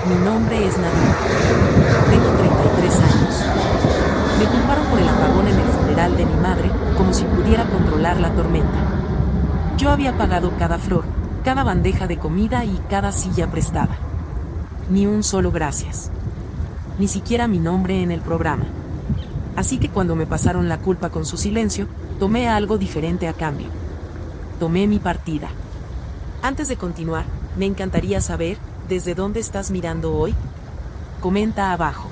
Mi nombre es Nadine. Tengo 33 años. Me culparon por el apagón en el funeral de mi madre, como si pudiera controlar la tormenta. Yo había pagado cada flor, cada bandeja de comida y cada silla prestada. Ni un solo gracias. Ni siquiera mi nombre en el programa. Así que cuando me pasaron la culpa con su silencio, tomé algo diferente a cambio. Tomé mi partida. Antes de continuar, me encantaría saber, ¿desde dónde estás mirando hoy? Comenta abajo.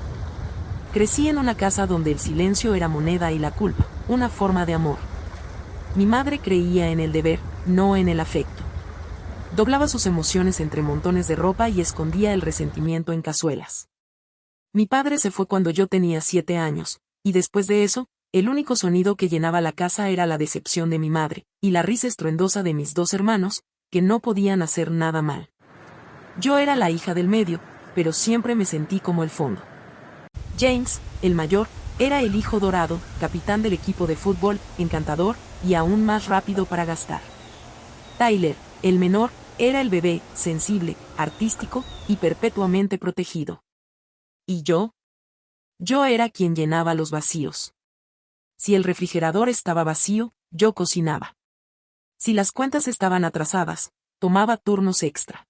Crecí en una casa donde el silencio era moneda y la culpa, una forma de amor. Mi madre creía en el deber, no en el afecto. Doblaba sus emociones entre montones de ropa y escondía el resentimiento en cazuelas. Mi padre se fue cuando yo tenía 7 años, y después de eso, el único sonido que llenaba la casa era la decepción de mi madre, y la risa estruendosa de mis 2 hermanos, que no podían hacer nada mal. Yo era la hija del medio, pero siempre me sentí como el fondo. James, el mayor, era el hijo dorado, capitán del equipo de fútbol, encantador, y aún más rápido para gastar. Tyler, el menor, era el bebé, sensible, artístico, y perpetuamente protegido. ¿Y yo? Yo era quien llenaba los vacíos. Si el refrigerador estaba vacío, yo cocinaba. Si las cuentas estaban atrasadas, tomaba turnos extra.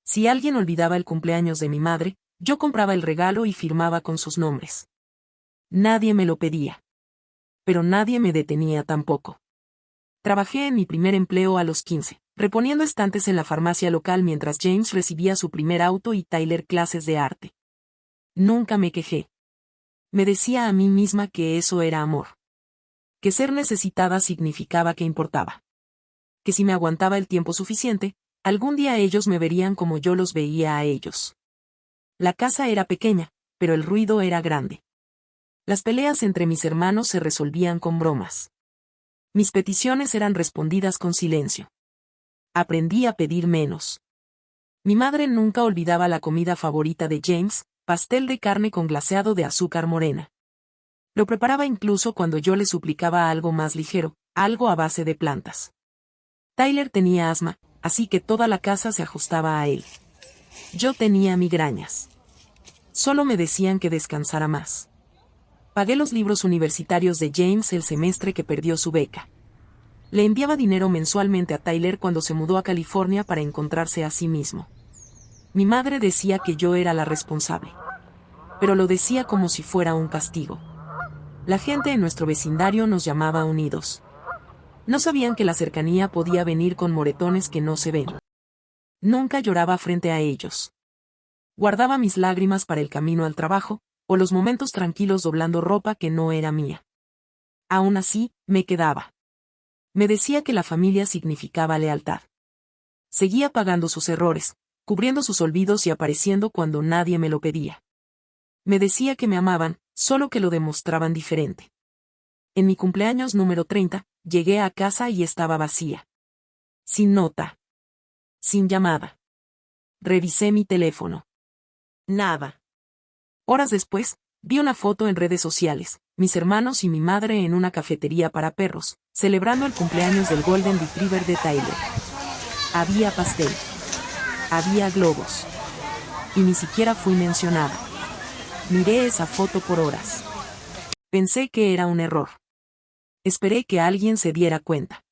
Si alguien olvidaba el cumpleaños de mi madre, yo compraba el regalo y firmaba con sus nombres. Nadie me lo pedía. Pero nadie me detenía tampoco. Trabajé en mi primer empleo a los 15, reponiendo estantes en la farmacia local mientras James recibía su primer auto y Tyler clases de arte. Nunca me quejé. Me decía a mí misma que eso era amor. Que ser necesitada significaba que importaba. Que si me aguantaba el tiempo suficiente, algún día ellos me verían como yo los veía a ellos. La casa era pequeña, pero el ruido era grande. Las peleas entre mis hermanos se resolvían con bromas. Mis peticiones eran respondidas con silencio. Aprendí a pedir menos. Mi madre nunca olvidaba la comida favorita de James, pastel de carne con glaseado de azúcar morena. Lo preparaba incluso cuando yo le suplicaba algo más ligero, algo a base de plantas. Tyler tenía asma, así que toda la casa se ajustaba a él. Yo tenía migrañas. Solo me decían que descansara más. Pagué los libros universitarios de James el semestre que perdió su beca. Le enviaba dinero mensualmente a Tyler cuando se mudó a California para encontrarse a sí mismo. Mi madre decía que yo era la responsable. Pero lo decía como si fuera un castigo. La gente en nuestro vecindario nos llamaba unidos. No sabían que la cercanía podía venir con moretones que no se ven. Nunca lloraba frente a ellos. Guardaba mis lágrimas para el camino al trabajo, o los momentos tranquilos doblando ropa que no era mía. Aún así, me quedaba. Me decía que la familia significaba lealtad. Seguía pagando sus errores, cubriendo sus olvidos y apareciendo cuando nadie me lo pedía. Me decía que me amaban, solo que lo demostraban diferente. En mi cumpleaños número 30, llegué a casa y estaba vacía. Sin nota. Sin llamada. Revisé mi teléfono. Nada. Horas después, vi una foto en redes sociales, mis hermanos y mi madre en una cafetería para perros, celebrando el cumpleaños del Golden Retriever de Tyler. Había pastel. Había globos. Y ni siquiera fui mencionada. Miré esa foto por horas. Pensé que era un error. Esperé que alguien se diera cuenta.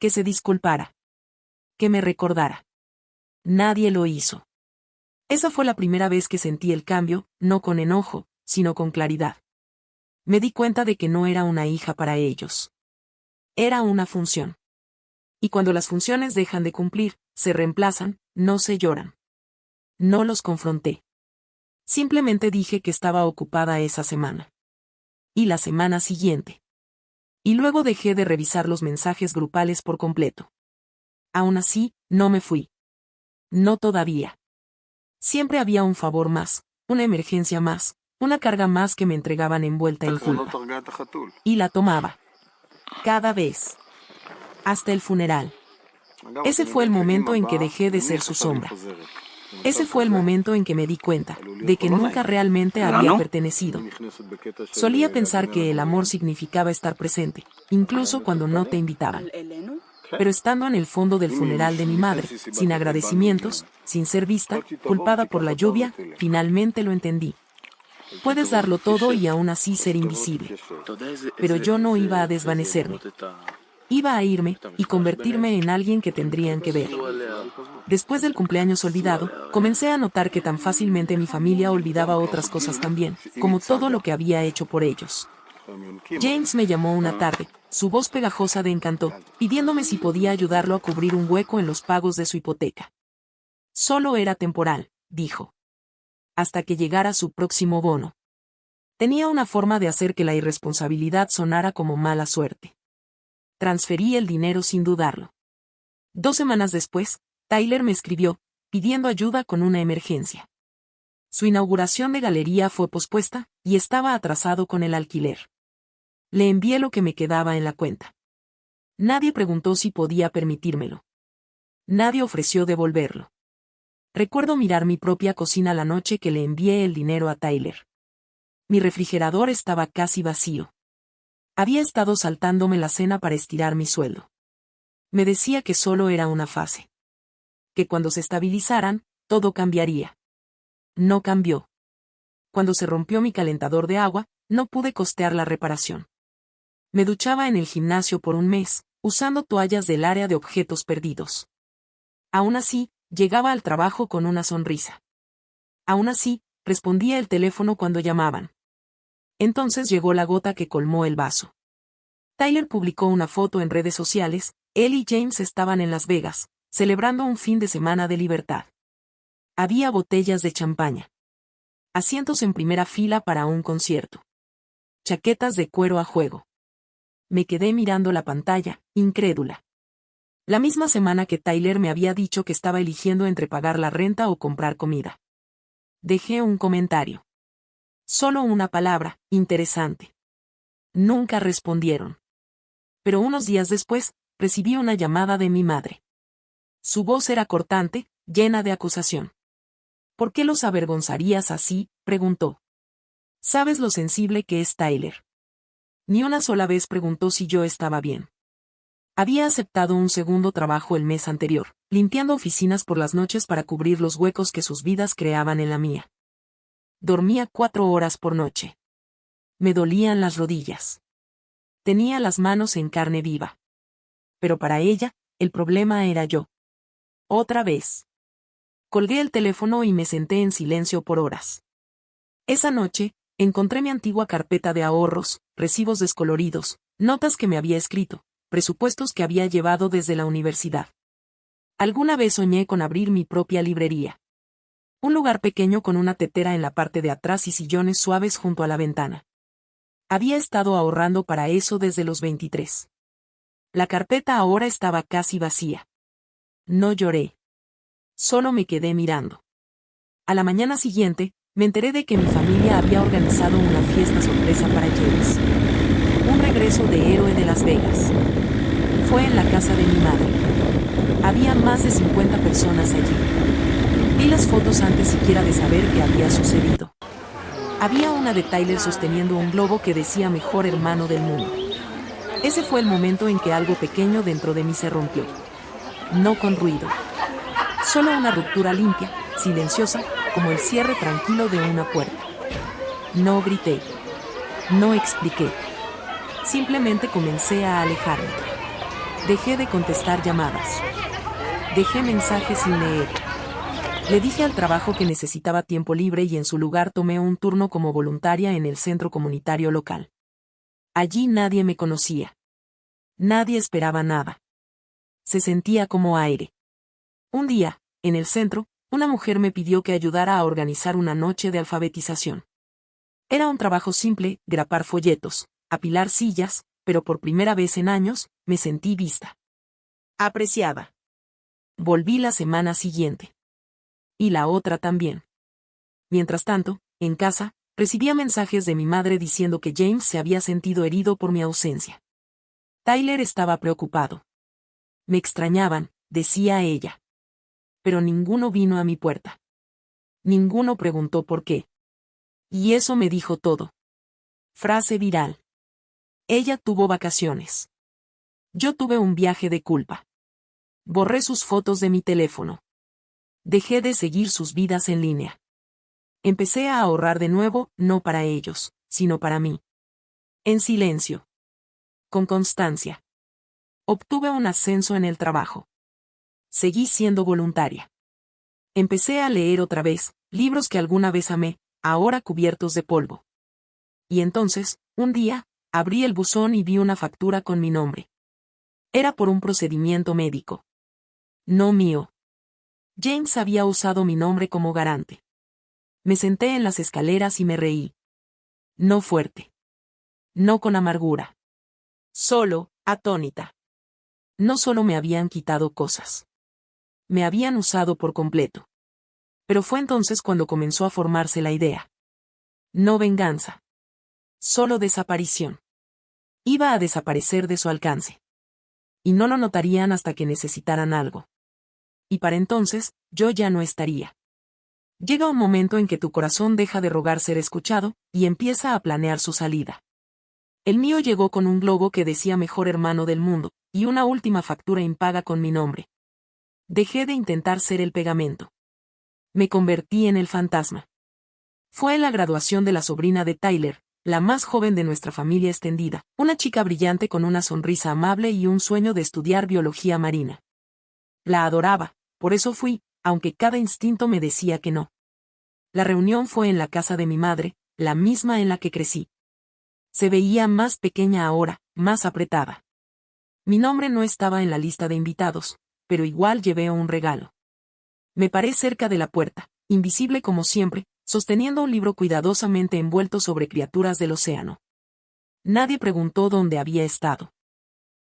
Que se disculpara. Que me recordara. Nadie lo hizo. Esa fue la primera vez que sentí el cambio, no con enojo, sino con claridad. Me di cuenta de que no era una hija para ellos. Era una función. Y cuando las funciones dejan de cumplir, se reemplazan, no se lloran. No los confronté. Simplemente dije que estaba ocupada esa semana. Y la semana siguiente. Y luego dejé de revisar los mensajes grupales por completo. Aún así, no me fui. No todavía. Siempre había un favor más, una emergencia más, una carga más que me entregaban envuelta en culpa. Y la tomaba. Cada vez. Hasta el funeral. Ese fue el momento en que dejé de ser su sombra. Ese fue el momento en que me di cuenta de que nunca realmente había pertenecido. Solía pensar que el amor significaba estar presente, incluso cuando no te invitaban. Pero estando en el fondo del funeral de mi madre, sin agradecimientos, sin ser vista, culpada por la lluvia, finalmente lo entendí. Puedes darlo todo y aún así ser invisible. Pero yo no iba a desvanecerme. Iba a irme y convertirme en alguien que tendrían que ver. Después del cumpleaños olvidado, comencé a notar que tan fácilmente mi familia olvidaba otras cosas también, como todo lo que había hecho por ellos. James me llamó una tarde, su voz pegajosa de encanto, pidiéndome si podía ayudarlo a cubrir un hueco en los pagos de su hipoteca. Solo era temporal, dijo. Hasta que llegara su próximo bono. Tenía una forma de hacer que la irresponsabilidad sonara como mala suerte. Transferí el dinero sin dudarlo. 2 semanas después, Tyler me escribió, pidiendo ayuda con una emergencia. Su inauguración de galería fue pospuesta, y estaba atrasado con el alquiler. Le envié lo que me quedaba en la cuenta. Nadie preguntó si podía permitírmelo. Nadie ofreció devolverlo. Recuerdo mirar mi propia cocina la noche que le envié el dinero a Tyler. Mi refrigerador estaba casi vacío. Había estado saltándome la cena para estirar mi sueldo. Me decía que solo era una fase. Que cuando se estabilizaran, todo cambiaría. No cambió. Cuando se rompió mi calentador de agua, no pude costear la reparación. Me duchaba en el gimnasio por un mes, usando toallas del área de objetos perdidos. Aún así, llegaba al trabajo con una sonrisa. Aún así, respondía el teléfono cuando llamaban. Entonces llegó la gota que colmó el vaso. Tyler publicó una foto en redes sociales. Él y James estaban en Las Vegas, celebrando un fin de semana de libertad. Había botellas de champaña. Asientos en primera fila para un concierto. Chaquetas de cuero a juego. Me quedé mirando la pantalla, incrédula. La misma semana que Tyler me había dicho que estaba eligiendo entre pagar la renta o comprar comida. Dejé un comentario. Solo una palabra, interesante. Nunca respondieron. Pero unos días después, recibí una llamada de mi madre. Su voz era cortante, llena de acusación. ¿Por qué los avergonzarías así?, preguntó. ¿Sabes lo sensible que es Tyler? Ni una sola vez preguntó si yo estaba bien. Había aceptado un segundo trabajo el mes anterior, limpiando oficinas por las noches para cubrir los huecos que sus vidas creaban en la mía. Dormía 4 horas por noche. Me dolían las rodillas. Tenía las manos en carne viva. Pero para ella, el problema era yo. Otra vez. Colgué el teléfono y me senté en silencio por horas. Esa noche, encontré mi antigua carpeta de ahorros, recibos descoloridos, notas que me había escrito, presupuestos que había llevado desde la universidad. Alguna vez soñé con abrir mi propia librería. Un lugar pequeño con una tetera en la parte de atrás y sillones suaves junto a la ventana. Había estado ahorrando para eso desde los 23. La carpeta ahora estaba casi vacía. No lloré. Solo me quedé mirando. A la mañana siguiente, me enteré de que mi familia había organizado una fiesta sorpresa para James. Un regreso de héroe de Las Vegas. Fue en la casa de mi madre. Había más de 50 personas allí. Vi las fotos antes siquiera de saber qué había sucedido. Había una de Tyler sosteniendo un globo que decía mejor hermano del mundo. Ese fue el momento en que algo pequeño dentro de mí se rompió. No con ruido. Solo una ruptura limpia, silenciosa, como el cierre tranquilo de una puerta. No grité. No expliqué. Simplemente comencé a alejarme. Dejé de contestar llamadas. Dejé mensajes sin leer. Le dije al trabajo que necesitaba tiempo libre y en su lugar tomé un turno como voluntaria en el centro comunitario local. Allí nadie me conocía. Nadie esperaba nada. Se sentía como aire. Un día, en el centro, una mujer me pidió que ayudara a organizar una noche de alfabetización. Era un trabajo simple, grapar folletos, apilar sillas, pero por primera vez en años, me sentí vista. Apreciada. Volví la semana siguiente. Y la otra también. Mientras tanto, en casa, recibía mensajes de mi madre diciendo que James se había sentido herido por mi ausencia. Tyler estaba preocupado. Me extrañaban, decía ella. Pero ninguno vino a mi puerta. Ninguno preguntó por qué. Y eso me dijo todo. Frase viral. Ella tuvo vacaciones. Yo tuve un viaje de culpa. Borré sus fotos de mi teléfono. Dejé de seguir sus vidas en línea. Empecé a ahorrar de nuevo, no para ellos, sino para mí. En silencio. Con constancia. Obtuve un ascenso en el trabajo. Seguí siendo voluntaria. Empecé a leer otra vez, libros que alguna vez amé, ahora cubiertos de polvo. Y entonces, un día, abrí el buzón y vi una factura con mi nombre. Era por un procedimiento médico. No mío. James había usado mi nombre como garante. Me senté en las escaleras y me reí. No fuerte. No con amargura. Solo, atónita. No solo me habían quitado cosas. Me habían usado por completo. Pero fue entonces cuando comenzó a formarse la idea. No venganza. Solo desaparición. Iba a desaparecer de su alcance. Y no lo notarían hasta que necesitaran algo. Y para entonces, yo ya no estaría. Llega un momento en que tu corazón deja de rogar ser escuchado, y empieza a planear su salida. El mío llegó con un globo que decía mejor hermano del mundo, y una última factura impaga con mi nombre. Dejé de intentar ser el pegamento. Me convertí en el fantasma. Fue en la graduación de la sobrina de Tyler, la más joven de nuestra familia extendida, una chica brillante con una sonrisa amable y un sueño de estudiar biología marina. La adoraba, por eso fui, aunque cada instinto me decía que no. La reunión fue en la casa de mi madre, la misma en la que crecí. Se veía más pequeña ahora, más apretada. Mi nombre no estaba en la lista de invitados, pero igual llevé un regalo. Me paré cerca de la puerta, invisible como siempre, sosteniendo un libro cuidadosamente envuelto sobre criaturas del océano. Nadie preguntó dónde había estado.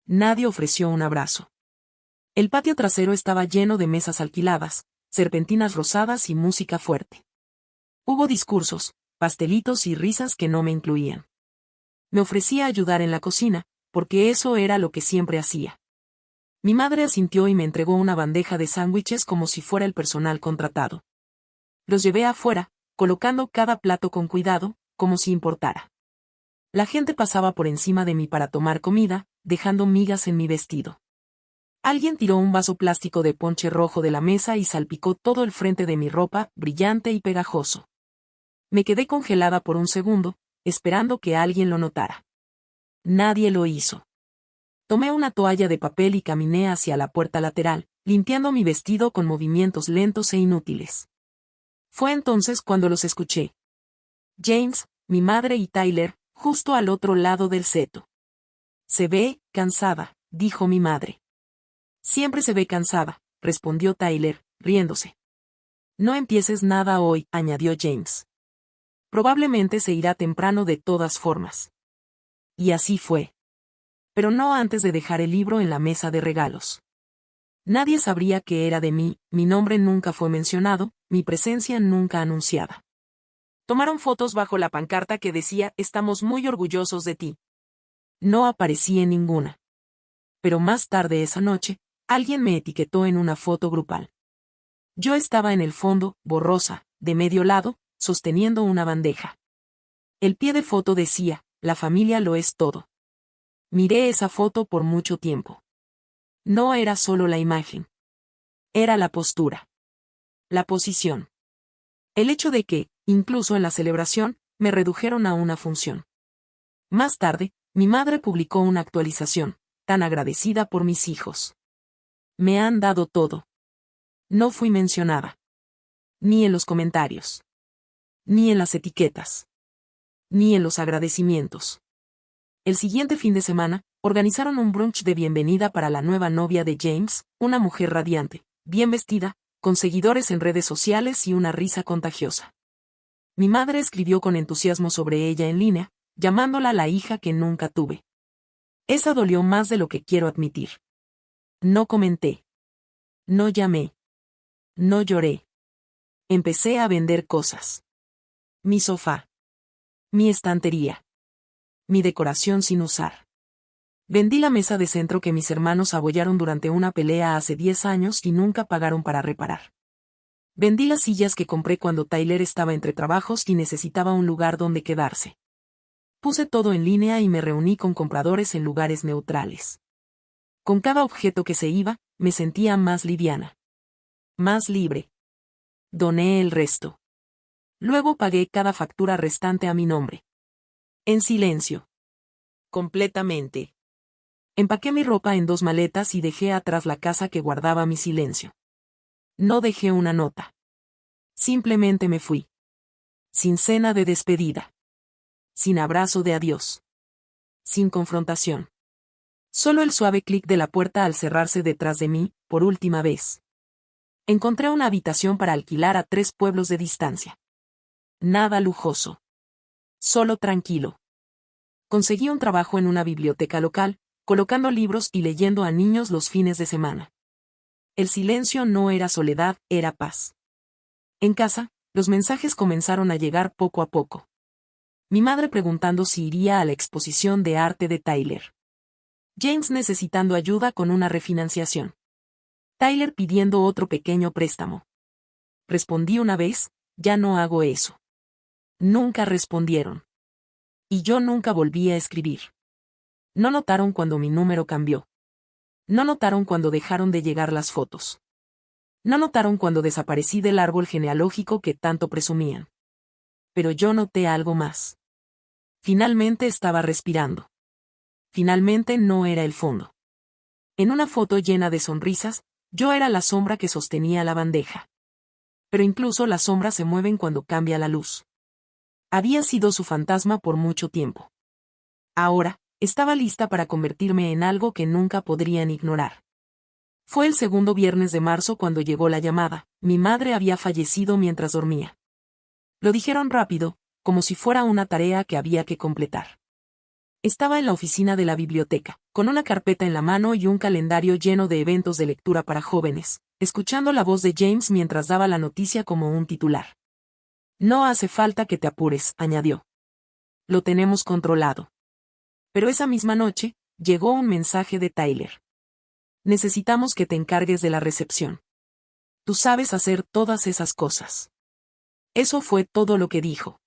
Nadie ofreció un abrazo. El patio trasero estaba lleno de mesas alquiladas, serpentinas rosadas y música fuerte. Hubo discursos, pastelitos y risas que no me incluían. Me ofrecí a ayudar en la cocina, porque eso era lo que siempre hacía. Mi madre asintió y me entregó una bandeja de sándwiches como si fuera el personal contratado. Los llevé afuera, colocando cada plato con cuidado, como si importara. La gente pasaba por encima de mí para tomar comida, dejando migas en mi vestido. Alguien tiró un vaso plástico de ponche rojo de la mesa y salpicó todo el frente de mi ropa, brillante y pegajoso. Me quedé congelada por un segundo, esperando que alguien lo notara. Nadie lo hizo. Tomé una toalla de papel y caminé hacia la puerta lateral, limpiando mi vestido con movimientos lentos e inútiles. Fue entonces cuando los escuché. James, mi madre y Tyler, justo al otro lado del seto. Se ve cansada, dijo mi madre. Siempre se ve cansada, respondió Tyler, riéndose. No empieces nada hoy, añadió James. Probablemente se irá temprano de todas formas. Y así fue. Pero no antes de dejar el libro en la mesa de regalos. Nadie sabría qué era de mí, mi nombre nunca fue mencionado, mi presencia nunca anunciada. Tomaron fotos bajo la pancarta que decía, estamos muy orgullosos de ti. No aparecí en ninguna. Pero más tarde esa noche, alguien me etiquetó en una foto grupal. Yo estaba en el fondo, borrosa, de medio lado, sosteniendo una bandeja. El pie de foto decía, la familia lo es todo. Miré esa foto por mucho tiempo. No era solo la imagen. Era la postura. La posición. El hecho de que, incluso en la celebración, me redujeron a una función. Más tarde, mi madre publicó una actualización, tan agradecida por mis hijos. Me han dado todo. No fui mencionada. Ni en los comentarios. Ni en las etiquetas. Ni en los agradecimientos. El siguiente fin de semana, organizaron un brunch de bienvenida para la nueva novia de James, una mujer radiante, bien vestida, con seguidores en redes sociales y una risa contagiosa. Mi madre escribió con entusiasmo sobre ella en línea, llamándola la hija que nunca tuve. Esa dolió más de lo que quiero admitir. No comenté. No llamé. No lloré. Empecé a vender cosas. Mi sofá. Mi estantería. Mi decoración sin usar. Vendí la mesa de centro que mis hermanos abollaron durante una pelea hace 10 años y nunca pagaron para reparar. Vendí las sillas que compré cuando Tyler estaba entre trabajos y necesitaba un lugar donde quedarse. Puse todo en línea y me reuní con compradores en lugares neutrales. Con cada objeto que se iba, me sentía más liviana. Más libre. Doné el resto. Luego pagué cada factura restante a mi nombre. En silencio. Completamente. Empaqué mi ropa en 2 maletas y dejé atrás la casa que guardaba mi silencio. No dejé una nota. Simplemente me fui. Sin cena de despedida. Sin abrazo de adiós. Sin confrontación. Solo el suave clic de la puerta al cerrarse detrás de mí, por última vez. Encontré una habitación para alquilar a 3 pueblos de distancia. Nada lujoso. Solo tranquilo. Conseguí un trabajo en una biblioteca local, colocando libros y leyendo a niños los fines de semana. El silencio no era soledad, era paz. En casa, los mensajes comenzaron a llegar poco a poco. Mi madre preguntando si iría a la exposición de arte de Tyler. James necesitando ayuda con una refinanciación. Tyler pidiendo otro pequeño préstamo. Respondí una vez, ya no hago eso. Nunca respondieron. Y yo nunca volví a escribir. No notaron cuando mi número cambió. No notaron cuando dejaron de llegar las fotos. No notaron cuando desaparecí del árbol genealógico que tanto presumían. Pero yo noté algo más. Finalmente estaba respirando. Finalmente no era el fondo. En una foto llena de sonrisas, yo era la sombra que sostenía la bandeja. Pero incluso las sombras se mueven cuando cambia la luz. Había sido su fantasma por mucho tiempo. Ahora, estaba lista para convertirme en algo que nunca podrían ignorar. Fue el segundo viernes de marzo cuando llegó la llamada. Mi madre había fallecido mientras dormía. Lo dijeron rápido, como si fuera una tarea que había que completar. Estaba en la oficina de la biblioteca, con una carpeta en la mano y un calendario lleno de eventos de lectura para jóvenes, escuchando la voz de James mientras daba la noticia como un titular. No hace falta que te apures, añadió. Lo tenemos controlado. Pero esa misma noche, llegó un mensaje de Tyler. Necesitamos que te encargues de la recepción. Tú sabes hacer todas esas cosas. Eso fue todo lo que dijo.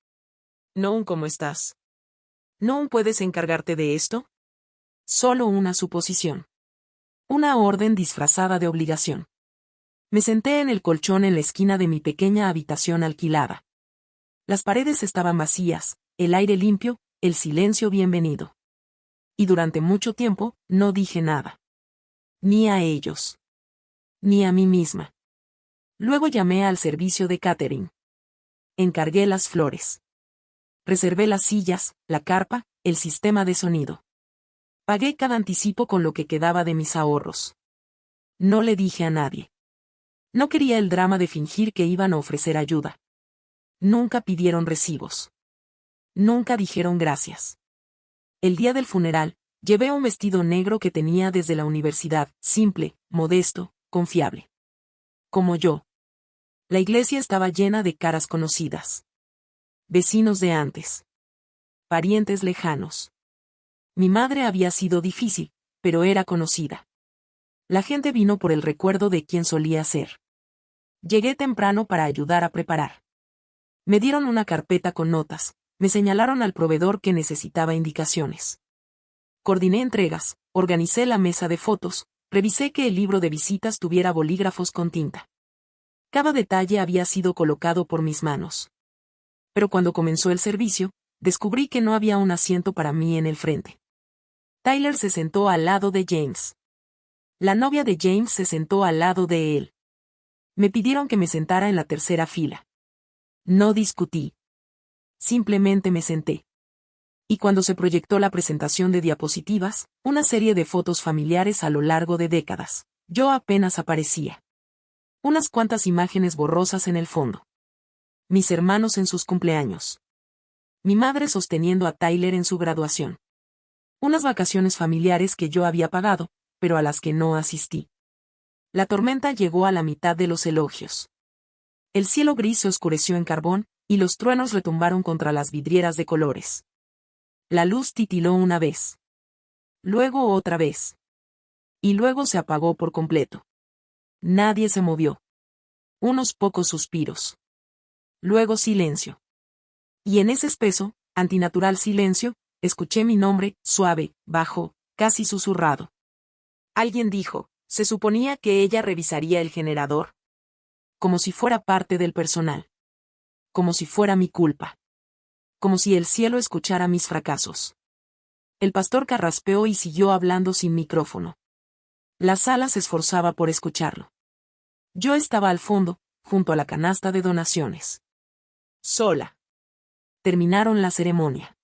No, ¿cómo estás? ¿No puedes encargarte de esto? Solo una suposición. Una orden disfrazada de obligación. Me senté en el colchón en la esquina de mi pequeña habitación alquilada. Las paredes estaban vacías, el aire limpio, el silencio bienvenido. Y durante mucho tiempo, no dije nada. Ni a ellos. Ni a mí misma. Luego llamé al servicio de catering. Encargué las flores. Reservé las sillas, la carpa, el sistema de sonido. Pagué cada anticipo con lo que quedaba de mis ahorros. No le dije a nadie. No quería el drama de fingir que iban a ofrecer ayuda. Nunca pidieron recibos. Nunca dijeron gracias. El día del funeral, llevé un vestido negro que tenía desde la universidad, simple, modesto, confiable. Como yo. La iglesia estaba llena de caras conocidas. Vecinos de antes. Parientes lejanos. Mi madre había sido difícil, pero era conocida. La gente vino por el recuerdo de quién solía ser. Llegué temprano para ayudar a preparar. Me dieron una carpeta con notas, me señalaron al proveedor que necesitaba indicaciones. Coordiné entregas, organicé la mesa de fotos, revisé que el libro de visitas tuviera bolígrafos con tinta. Cada detalle había sido colocado por mis manos. Pero cuando comenzó el servicio, descubrí que no había un asiento para mí en el frente. Tyler se sentó al lado de James. La novia de James se sentó al lado de él. Me pidieron que me sentara en la tercera fila. No discutí. Simplemente me senté. Y cuando se proyectó la presentación de diapositivas, una serie de fotos familiares a lo largo de décadas, yo apenas aparecía. Unas cuantas imágenes borrosas en el fondo. Mis hermanos en sus cumpleaños. Mi madre sosteniendo a Tyler en su graduación. Unas vacaciones familiares que yo había pagado, pero a las que no asistí. La tormenta llegó a la mitad de los elogios. El cielo gris se oscureció en carbón, y los truenos retumbaron contra las vidrieras de colores. La luz titiló una vez. Luego otra vez. Y luego se apagó por completo. Nadie se movió. Unos pocos suspiros. Luego silencio. Y en ese espeso, antinatural silencio, escuché mi nombre, suave, bajo, casi susurrado. Alguien dijo, se suponía que ella revisaría el generador. Como si fuera parte del personal. Como si fuera mi culpa. Como si el cielo escuchara mis fracasos. El pastor carraspeó y siguió hablando sin micrófono. La sala se esforzaba por escucharlo. Yo estaba al fondo, junto a la canasta de donaciones. Sola. Terminaron la ceremonia.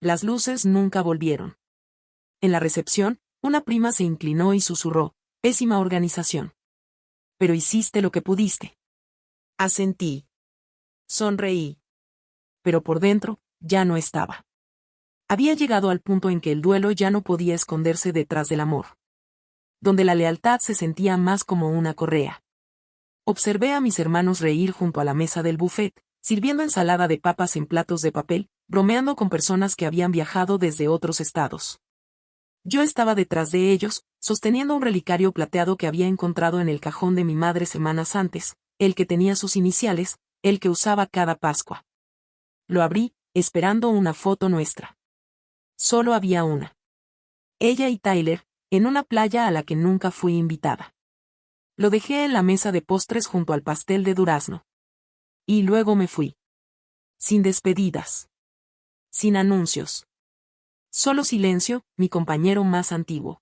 Las luces nunca volvieron. En la recepción, una prima se inclinó y susurró, pésima organización. Pero hiciste lo que pudiste. Asentí. Sonreí. Pero por dentro, ya no estaba. Había llegado al punto en que el duelo ya no podía esconderse detrás del amor. Donde la lealtad se sentía más como una correa. Observé a mis hermanos reír junto a la mesa del buffet, sirviendo ensalada de papas en platos de papel, bromeando con personas que habían viajado desde otros estados. Yo estaba detrás de ellos, sosteniendo un relicario plateado que había encontrado en el cajón de mi madre semanas antes, el que tenía sus iniciales, el que usaba cada Pascua. Lo abrí, esperando una foto nuestra. Solo había una. Ella y Tyler, en una playa a la que nunca fui invitada. Lo dejé en la mesa de postres junto al pastel de durazno. Y luego me fui. Sin despedidas. Sin anuncios. Solo silencio, mi compañero más antiguo.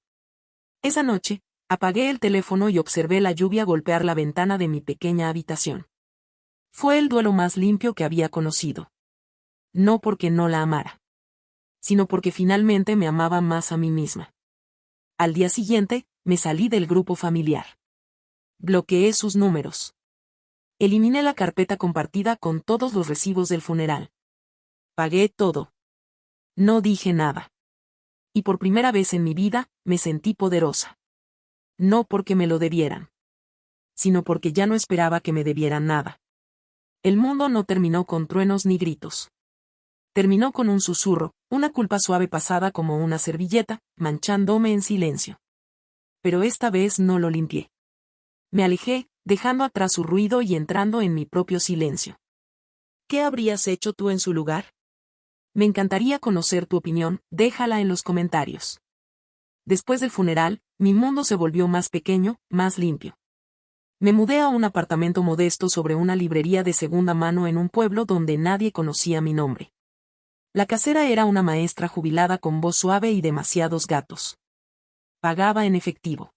Esa noche, apagué el teléfono y observé la lluvia golpear la ventana de mi pequeña habitación. Fue el duelo más limpio que había conocido. No porque no la amara, sino porque finalmente me amaba más a mí misma. Al día siguiente, me salí del grupo familiar. Bloqueé sus números. Eliminé la carpeta compartida con todos los recibos del funeral. Pagué todo. No dije nada. Y por primera vez en mi vida, me sentí poderosa. No porque me lo debieran, sino porque ya no esperaba que me debieran nada. El mundo no terminó con truenos ni gritos. Terminó con un susurro, una culpa suave pasada como una servilleta, manchándome en silencio. Pero esta vez no lo limpié. Me alejé, dejando atrás su ruido y entrando en mi propio silencio. ¿Qué habrías hecho tú en su lugar? Me encantaría conocer tu opinión, déjala en los comentarios. Después del funeral, mi mundo se volvió más pequeño, más limpio. Me mudé a un apartamento modesto sobre una librería de segunda mano en un pueblo donde nadie conocía mi nombre. La casera era una maestra jubilada con voz suave y demasiados gatos. Pagaba en efectivo.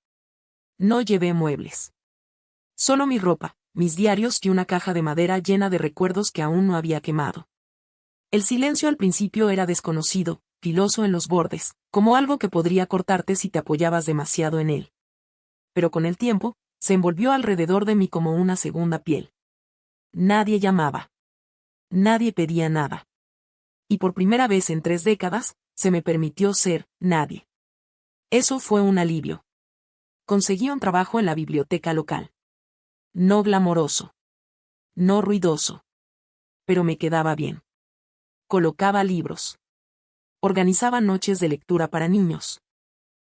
No llevé muebles. Solo mi ropa, mis diarios y una caja de madera llena de recuerdos que aún no había quemado. El silencio al principio era desconocido, filoso en los bordes, como algo que podría cortarte si te apoyabas demasiado en él. Pero con el tiempo, se envolvió alrededor de mí como una segunda piel. Nadie llamaba. Nadie pedía nada. Y por primera vez en 3 décadas, se me permitió ser nadie. Eso fue un alivio. Conseguí un trabajo en la biblioteca local. No glamoroso. No ruidoso. Pero me quedaba bien. Colocaba libros. Organizaba noches de lectura para niños.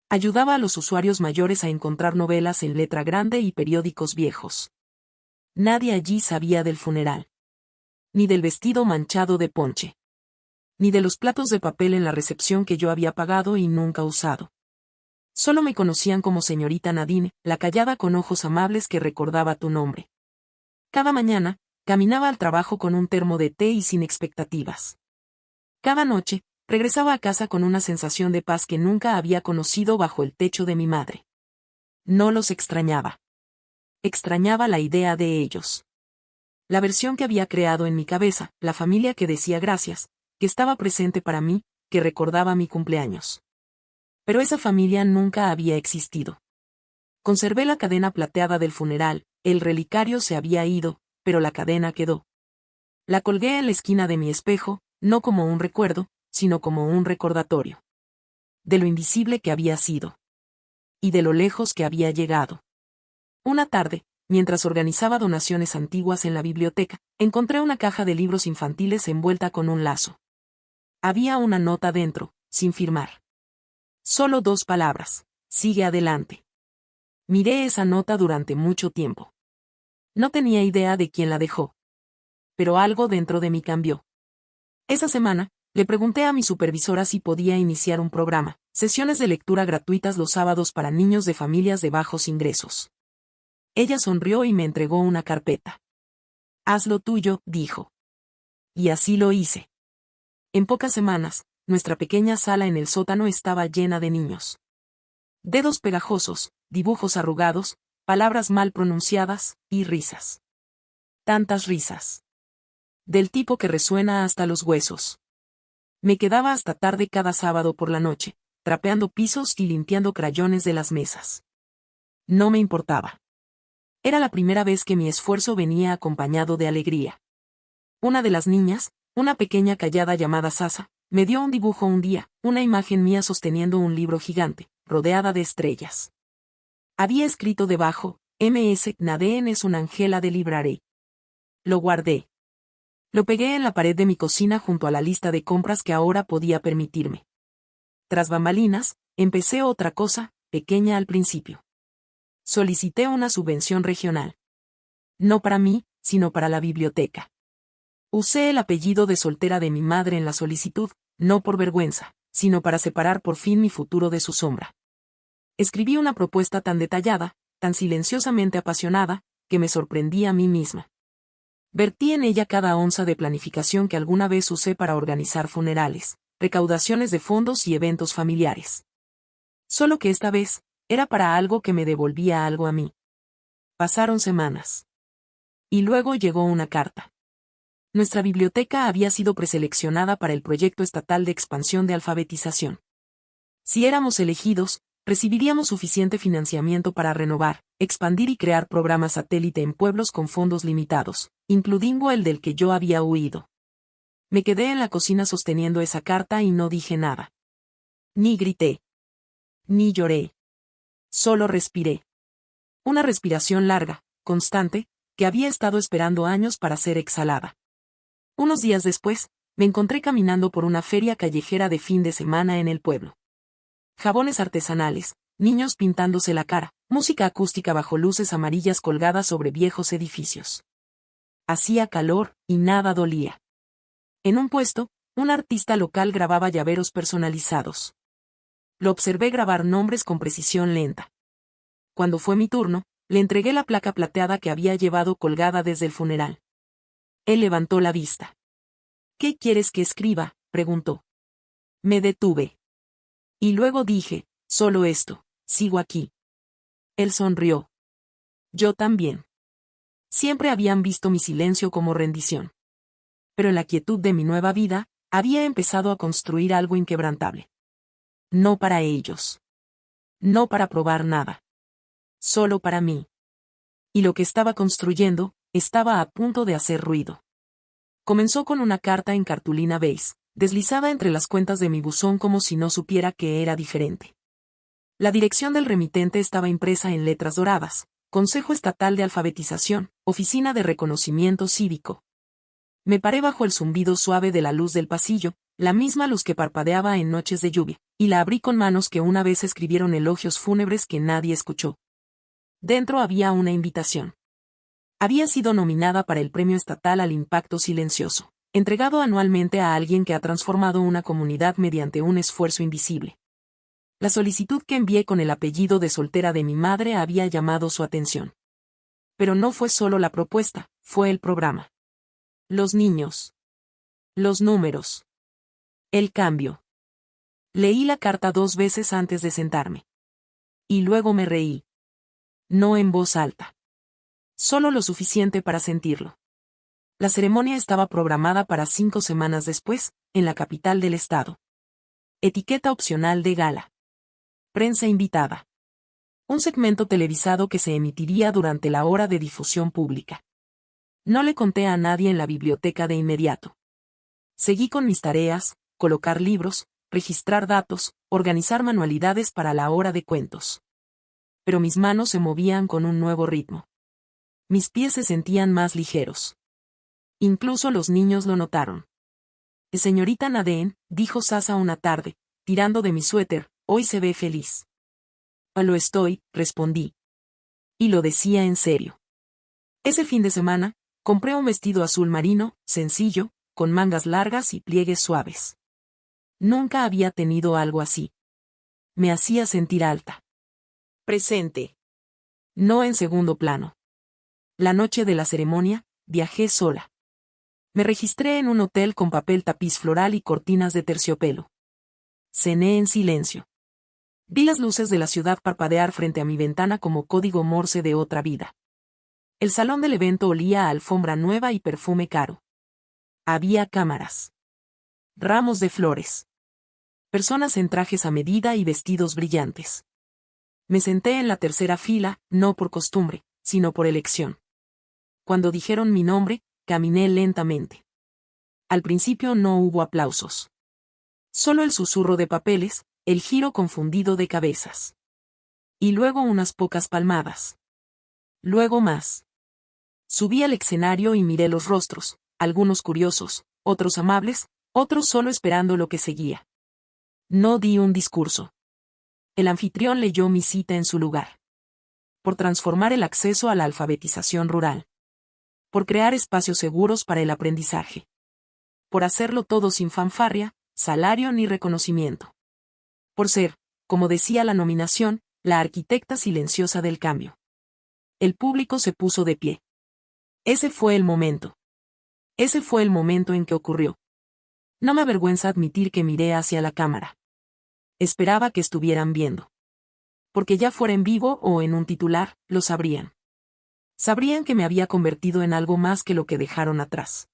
Ayudaba a los usuarios mayores a encontrar novelas en letra grande y periódicos viejos. Nadie allí sabía del funeral. Ni del vestido manchado de ponche. Ni de los platos de papel en la recepción que yo había pagado y nunca usado. Solo me conocían como señorita Nadine, la callada con ojos amables que recordaba tu nombre. Cada mañana, caminaba al trabajo con un termo de té y sin expectativas. Cada noche, regresaba a casa con una sensación de paz que nunca había conocido bajo el techo de mi madre. No los extrañaba. Extrañaba la idea de ellos. La versión que había creado en mi cabeza, la familia que decía gracias, que estaba presente para mí, que recordaba mi cumpleaños. Pero esa familia nunca había existido. Conservé la cadena plateada del funeral, el relicario se había ido, pero la cadena quedó. La colgué en la esquina de mi espejo, no como un recuerdo, sino como un recordatorio. De lo invisible que había sido. Y de lo lejos que había llegado. Una tarde, mientras organizaba donaciones antiguas en la biblioteca, encontré una caja de libros infantiles envuelta con un lazo. Había una nota dentro, sin firmar. Solo 2 palabras: sigue adelante. Miré esa nota durante mucho tiempo. No tenía idea de quién la dejó. Pero algo dentro de mí cambió. Esa semana, Le pregunté a mi supervisora si podía iniciar un programa, sesiones de lectura gratuitas los sábados para niños de familias de bajos ingresos. Ella sonrió y me entregó una carpeta. «Haz lo tuyo», dijo. Y así lo hice. En pocas semanas, nuestra pequeña sala en el sótano estaba llena de niños. Dedos pegajosos, dibujos arrugados, palabras mal pronunciadas, y risas. Tantas risas. Del tipo que resuena hasta los huesos. Me quedaba hasta tarde cada sábado por la noche, trapeando pisos y limpiando crayones de las mesas. No me importaba. Era la primera vez que mi esfuerzo venía acompañado de alegría. Una de las niñas, una pequeña callada llamada Sasa, me dio un dibujo un día, una imagen mía sosteniendo un libro gigante, rodeada de estrellas. Había escrito debajo, MS Nadeen es una Angela de Library. Lo guardé. Lo pegué en la pared de mi cocina junto a la lista de compras que ahora podía permitirme. Tras bambalinas, empecé otra cosa, pequeña al principio. Solicité una subvención regional. No para mí, sino para la biblioteca. Usé el apellido de soltera de mi madre en la solicitud, no por vergüenza, sino para separar por fin mi futuro de su sombra. Escribí una propuesta tan detallada, tan silenciosamente apasionada, que me sorprendí a mí misma. Vertí en ella cada onza de planificación que alguna vez usé para organizar funerales, recaudaciones de fondos y eventos familiares. Solo que esta vez, era para algo que me devolvía algo a mí. Pasaron semanas. Y luego llegó una carta. Nuestra biblioteca había sido preseleccionada para el proyecto estatal de expansión de alfabetización. Si éramos elegidos, recibiríamos suficiente financiamiento para renovar, expandir y crear programas satélite en pueblos con fondos limitados, incluyendo el del que yo había huido. Me quedé en la cocina sosteniendo esa carta y no dije nada. Ni grité. Ni lloré. Solo respiré. Una respiración larga, constante, que había estado esperando años para ser exhalada. Unos días después, me encontré caminando por una feria callejera de fin de semana en el pueblo. Jabones artesanales, niños pintándose la cara, música acústica bajo luces amarillas colgadas sobre viejos edificios. Hacía calor, y nada dolía. En un puesto, un artista local grababa llaveros personalizados. Lo observé grabar nombres con precisión lenta. Cuando fue mi turno, le entregué la placa plateada que había llevado colgada desde el funeral. Él levantó la vista. «¿Qué quieres que escriba?», preguntó. Me detuve. Y luego dije, «Solo esto, sigo aquí». Él sonrió. Yo también. Siempre habían visto mi silencio como rendición. Pero en la quietud de mi nueva vida, había empezado a construir algo inquebrantable. No para ellos. No para probar nada. Solo para mí. Y lo que estaba construyendo, estaba a punto de hacer ruido. Comenzó con una carta en cartulina beige, deslizada entre las cuentas de mi buzón como si no supiera que era diferente. La dirección del remitente estaba impresa en letras doradas: Consejo Estatal de Alfabetización, Oficina de Reconocimiento Cívico. Me paré bajo el zumbido suave de la luz del pasillo, la misma luz que parpadeaba en noches de lluvia, y la abrí con manos que una vez escribieron elogios fúnebres que nadie escuchó. Dentro había una invitación. Había sido nominada para el Premio Estatal al Impacto Silencioso, entregado anualmente a alguien que ha transformado una comunidad mediante un esfuerzo invisible. La solicitud que envié con el apellido de soltera de mi madre había llamado su atención. Pero no fue solo la propuesta, fue el programa. Los niños. Los números. El cambio. Leí la carta 2 veces antes de sentarme. Y luego me reí. No en voz alta. Solo lo suficiente para sentirlo. La ceremonia estaba programada para 5 semanas después, en la capital del estado. Etiqueta opcional de gala. Prensa invitada. Un segmento televisado que se emitiría durante la hora de difusión pública. No le conté a nadie en la biblioteca de inmediato. Seguí con mis tareas: colocar libros, registrar datos, organizar manualidades para la hora de cuentos. Pero mis manos se movían con un nuevo ritmo. Mis pies se sentían más ligeros. Incluso los niños lo notaron. «Señorita Nadeen», dijo Sasa una tarde, tirando de mi suéter, «hoy se ve feliz». «Lo estoy», respondí. Y lo decía en serio. Ese fin de semana, compré un vestido azul marino, sencillo, con mangas largas y pliegues suaves. Nunca había tenido algo así. Me hacía sentir alta. Presente. No en segundo plano. La noche de la ceremonia, viajé sola. Me registré en un hotel con papel tapiz floral y cortinas de terciopelo. Cené en silencio. Vi las luces de la ciudad parpadear frente a mi ventana como código Morse de otra vida. El salón del evento olía a alfombra nueva y perfume caro. Había cámaras. Ramos de flores. Personas en trajes a medida y vestidos brillantes. Me senté en la tercera fila, no por costumbre, sino por elección. Cuando dijeron mi nombre, caminé lentamente. Al principio no hubo aplausos. Solo el susurro de papeles, el giro confundido de cabezas. Y luego unas pocas palmadas. Luego más. Subí al escenario y miré los rostros, algunos curiosos, otros amables, otros solo esperando lo que seguía. No di un discurso. El anfitrión leyó mi cita en su lugar. Por transformar el acceso a la alfabetización rural. Por crear espacios seguros para el aprendizaje. Por hacerlo todo sin fanfarria, salario ni reconocimiento. Por ser, como decía la nominación, la arquitecta silenciosa del cambio. El público se puso de pie. Ese fue el momento. Ese fue el momento en que ocurrió. No me avergüenza admitir que miré hacia la cámara. Esperaba que estuvieran viendo. Porque ya fuera en vivo o en un titular, lo sabrían. Sabrían que me había convertido en algo más que lo que dejaron atrás.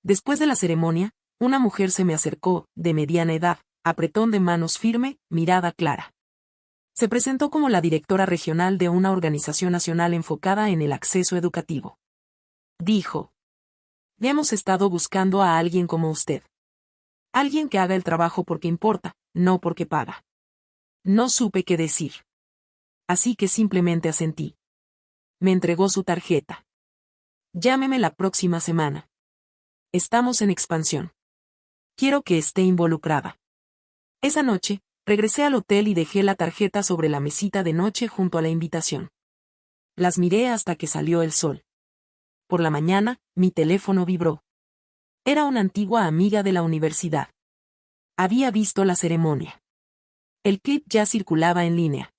Después de la ceremonia, una mujer se me acercó, de mediana edad, apretón de manos firme, mirada clara. Se presentó como la directora regional de una organización nacional enfocada en el acceso educativo. Dijo: hemos estado buscando a alguien como usted. Alguien que haga el trabajo porque importa, no porque paga. No supe qué decir. Así que simplemente asentí. Me entregó su tarjeta. Llámeme la próxima semana. Estamos en expansión. Quiero que esté involucrada. Esa noche, regresé al hotel y dejé la tarjeta sobre la mesita de noche junto a la invitación. Las miré hasta que salió el sol. Por la mañana, mi teléfono vibró. Era una antigua amiga de la universidad. Había visto la ceremonia. El clip ya circulaba en línea.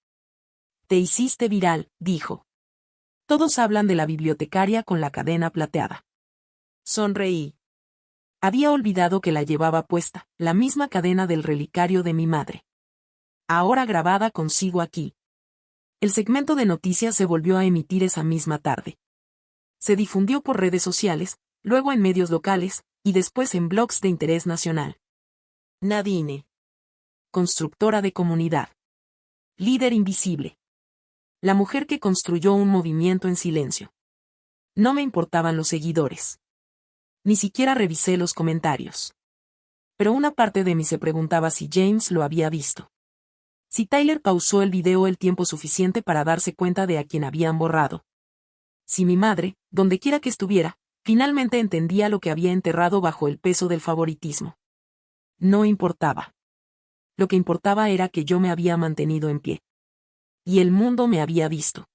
Te hiciste viral, dijo. Todos hablan de la bibliotecaria con la cadena plateada. Sonreí. Había olvidado que la llevaba puesta, la misma cadena del relicario de mi madre. Ahora grabada consigo aquí. El segmento de noticias se volvió a emitir esa misma tarde. Se difundió por redes sociales, luego en medios locales, y después en blogs de interés nacional. Nadine. Constructora de comunidad. Líder invisible. La mujer que construyó un movimiento en silencio. No me importaban los seguidores. Ni siquiera revisé los comentarios. Pero una parte de mí se preguntaba si James lo había visto. Si Tyler pausó el video el tiempo suficiente para darse cuenta de a quien habían borrado. Si mi madre, donde quiera que estuviera, finalmente entendía lo que había enterrado bajo el peso del favoritismo. No importaba. Lo que importaba era que yo me había mantenido en pie. Y el mundo me había visto.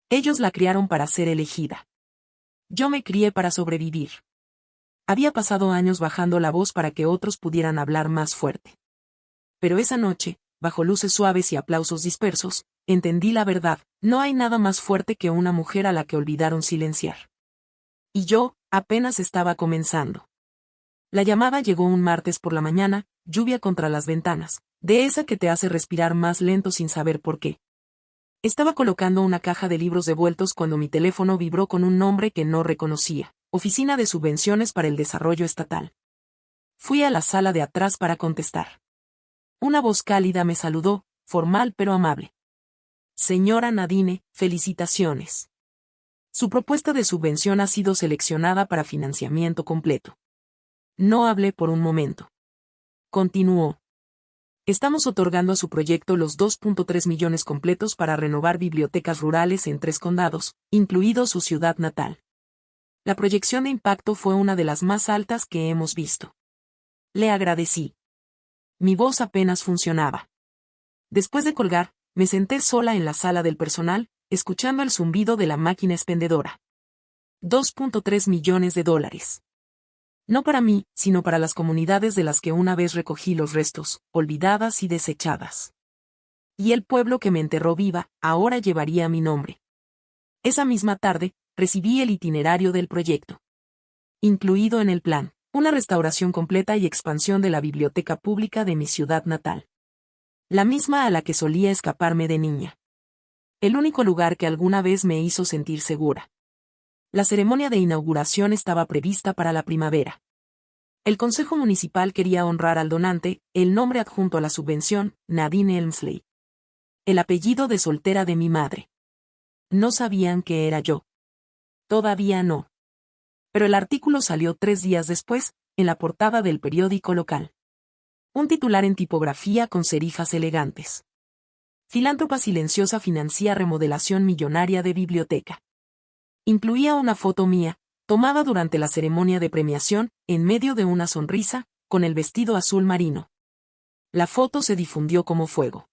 Ellos la criaron para ser elegida. Yo me crié para sobrevivir. Había pasado años bajando la voz para que otros pudieran hablar más fuerte. Pero esa noche, bajo luces suaves y aplausos dispersos, entendí la verdad: no hay nada más fuerte que una mujer a la que olvidaron silenciar. Y yo, apenas estaba comenzando. La llamada llegó un martes por la mañana, lluvia contra las ventanas, de esa que te hace respirar más lento sin saber por qué. Estaba colocando una caja de libros devueltos cuando mi teléfono vibró con un nombre que no reconocía: Oficina de Subvenciones para el Desarrollo Estatal. Fui a la sala de atrás para contestar. Una voz cálida me saludó, formal pero amable. Señora Nadine, felicitaciones. Su propuesta de subvención ha sido seleccionada para financiamiento completo. No hablé por un momento. Continuó. Estamos otorgando a su proyecto los 2.3 millones completos para renovar bibliotecas rurales en 3 condados, incluido su ciudad natal. La proyección de impacto fue una de las más altas que hemos visto. Le agradecí. Mi voz apenas funcionaba. Después de colgar, me senté sola en la sala del personal, escuchando el zumbido de la máquina expendedora. $2.3 millones. No para mí, sino para las comunidades de las que una vez recogí los restos, olvidadas y desechadas. Y el pueblo que me enterró viva, ahora llevaría mi nombre. Esa misma tarde, recibí el itinerario del proyecto. Incluido en el plan, una restauración completa y expansión de la biblioteca pública de mi ciudad natal. La misma a la que solía escaparme de niña. El único lugar que alguna vez me hizo sentir segura. La ceremonia de inauguración estaba prevista para la primavera. El Consejo Municipal quería honrar al donante, el nombre adjunto a la subvención, Nadine Elmsley. El apellido de soltera de mi madre. No sabían que era yo. Todavía no. Pero el artículo salió 3 días después, en la portada del periódico local. Un titular en tipografía con serifas elegantes. Filántropa silenciosa financia remodelación millonaria de biblioteca. Incluía una foto mía, tomada durante la ceremonia de premiación, en medio de una sonrisa, con el vestido azul marino. La foto se difundió como fuego.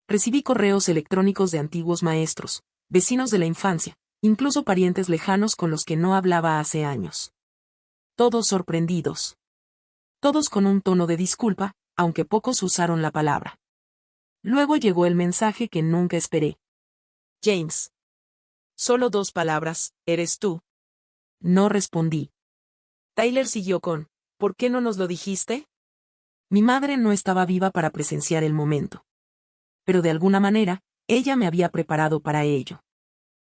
Recibí correos electrónicos de antiguos maestros, vecinos de la infancia, incluso parientes lejanos con los que no hablaba hace años. Todos sorprendidos. Todos con un tono de disculpa, aunque pocos usaron la palabra. Luego llegó el mensaje que nunca esperé. James. Solo 2 palabras, ¿eres tú? No respondí. Tyler siguió con, ¿por qué no nos lo dijiste? Mi madre no estaba viva para presenciar el momento. Pero de alguna manera, ella me había preparado para ello.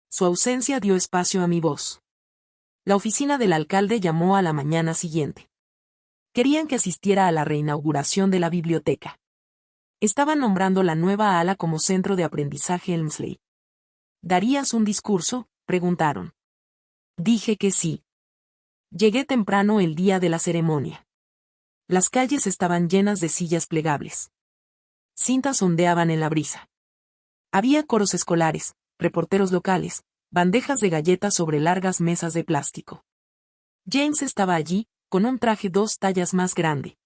Su ausencia dio espacio a mi voz. La oficina del alcalde llamó a la mañana siguiente. Querían que asistiera a la reinauguración de la biblioteca. Estaban nombrando la nueva ala como centro de aprendizaje Elmsley. ¿Darías un discurso?, preguntaron. Dije que sí. Llegué temprano el día de la ceremonia. Las calles estaban llenas de sillas plegables. Cintas ondeaban en la brisa. Había coros escolares, reporteros locales, bandejas de galletas sobre largas mesas de plástico. James estaba allí, con un traje 2 tallas más grande.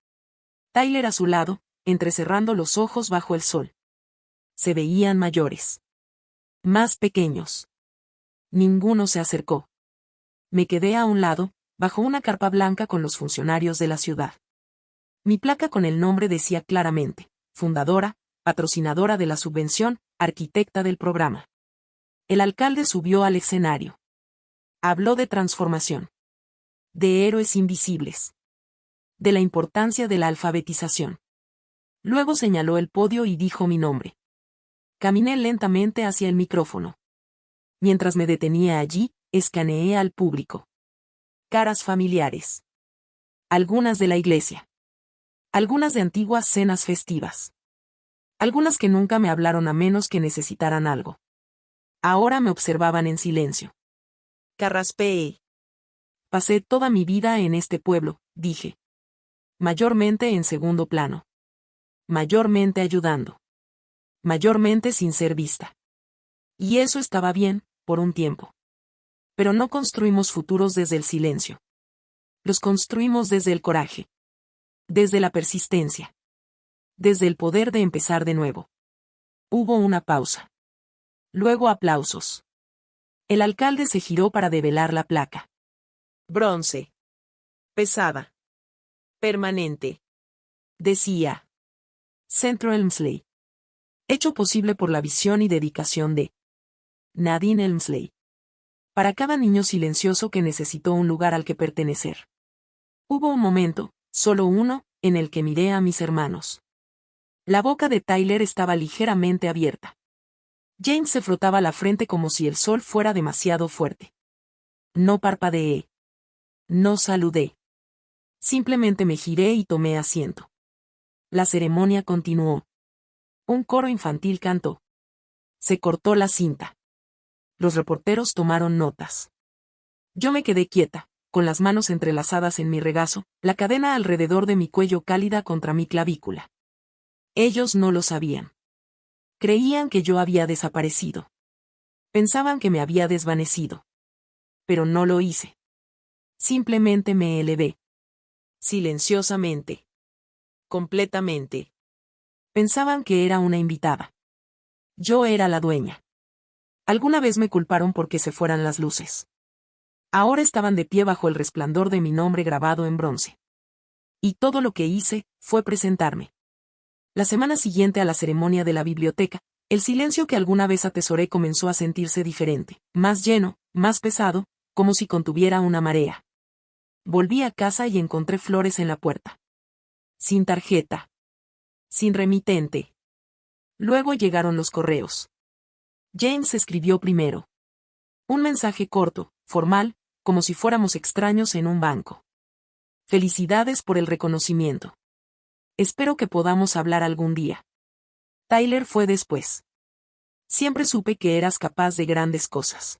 Tyler a su lado, entrecerrando los ojos bajo el sol. Se veían mayores. Más pequeños. Ninguno se acercó. Me quedé a un lado, bajo una carpa blanca con los funcionarios de la ciudad. Mi placa con el nombre decía claramente, fundadora, patrocinadora de la subvención, arquitecta del programa. El alcalde subió al escenario. Habló de transformación. De héroes invisibles. De la importancia de la alfabetización. Luego señaló el podio y dijo mi nombre. Caminé lentamente hacia el micrófono. Mientras me detenía allí, escaneé al público. Caras familiares. Algunas de la iglesia. Algunas de antiguas cenas festivas. Algunas que nunca me hablaron a menos que necesitaran algo. Ahora me observaban en silencio. Carraspeé. Pasé toda mi vida en este pueblo, dije. Mayormente en segundo plano. Mayormente ayudando. Mayormente sin ser vista. Y eso estaba bien, por un tiempo. Pero no construimos futuros desde el silencio. Los construimos desde el coraje. Desde la persistencia. Desde el poder de empezar de nuevo. Hubo una pausa. Luego aplausos. El alcalde se giró para develar la placa. Bronce. Pesada. Permanente. Decía. Centro Elmsley. Hecho posible por la visión y dedicación de Nadine Elmsley. Para cada niño silencioso que necesitó un lugar al que pertenecer. Hubo un momento, solo uno, en el que miré a mis hermanos. La boca de Tyler estaba ligeramente abierta. James se frotaba la frente como si el sol fuera demasiado fuerte. No parpadeé. No saludé. Simplemente me giré y tomé asiento. La ceremonia continuó. Un coro infantil cantó. Se cortó la cinta. Los reporteros tomaron notas. Yo me quedé quieta, con las manos entrelazadas en mi regazo, la cadena alrededor de mi cuello cálida contra mi clavícula. Ellos no lo sabían. Creían que yo había desaparecido. Pensaban que me había desvanecido. Pero no lo hice. Simplemente me elevé. Silenciosamente. Completamente. Pensaban que era una invitada. Yo era la dueña. Alguna vez me culparon porque se fueran las luces. Ahora estaban de pie bajo el resplandor de mi nombre grabado en bronce. Y todo lo que hice fue presentarme. La semana siguiente a la ceremonia de la biblioteca, el silencio que alguna vez atesoré comenzó a sentirse diferente, más lleno, más pesado, como si contuviera una marea. Volví a casa y encontré flores en la puerta. Sin tarjeta. Sin remitente. Luego llegaron los correos. James escribió primero. Un mensaje corto, formal, como si fuéramos extraños en un banco. Felicidades por el reconocimiento. Espero que podamos hablar algún día. Tyler fue después. Siempre supe que eras capaz de grandes cosas.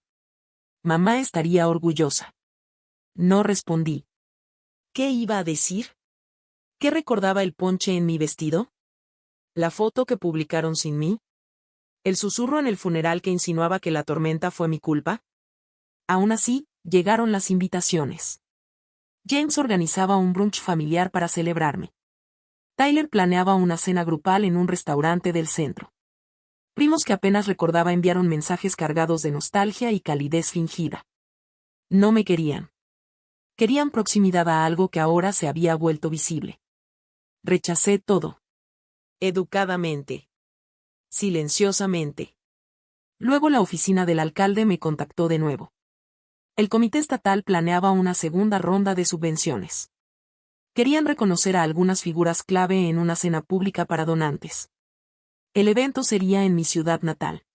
Mamá estaría orgullosa. No respondí. ¿Qué iba a decir? ¿Qué recordaba el ponche en mi vestido? ¿La foto que publicaron sin mí? ¿El susurro en el funeral que insinuaba que la tormenta fue mi culpa? Aún así, llegaron las invitaciones. James organizaba un brunch familiar para celebrarme. Tyler planeaba una cena grupal en un restaurante del centro. Primos que apenas recordaba enviaron mensajes cargados de nostalgia y calidez fingida. No me querían. Querían proximidad a algo que ahora se había vuelto visible. Rechacé todo. Educadamente. Silenciosamente. Luego la oficina del alcalde me contactó de nuevo. El comité estatal planeaba una segunda ronda de subvenciones. Querían reconocer a algunas figuras clave en una cena pública para donantes. El evento sería en mi ciudad natal.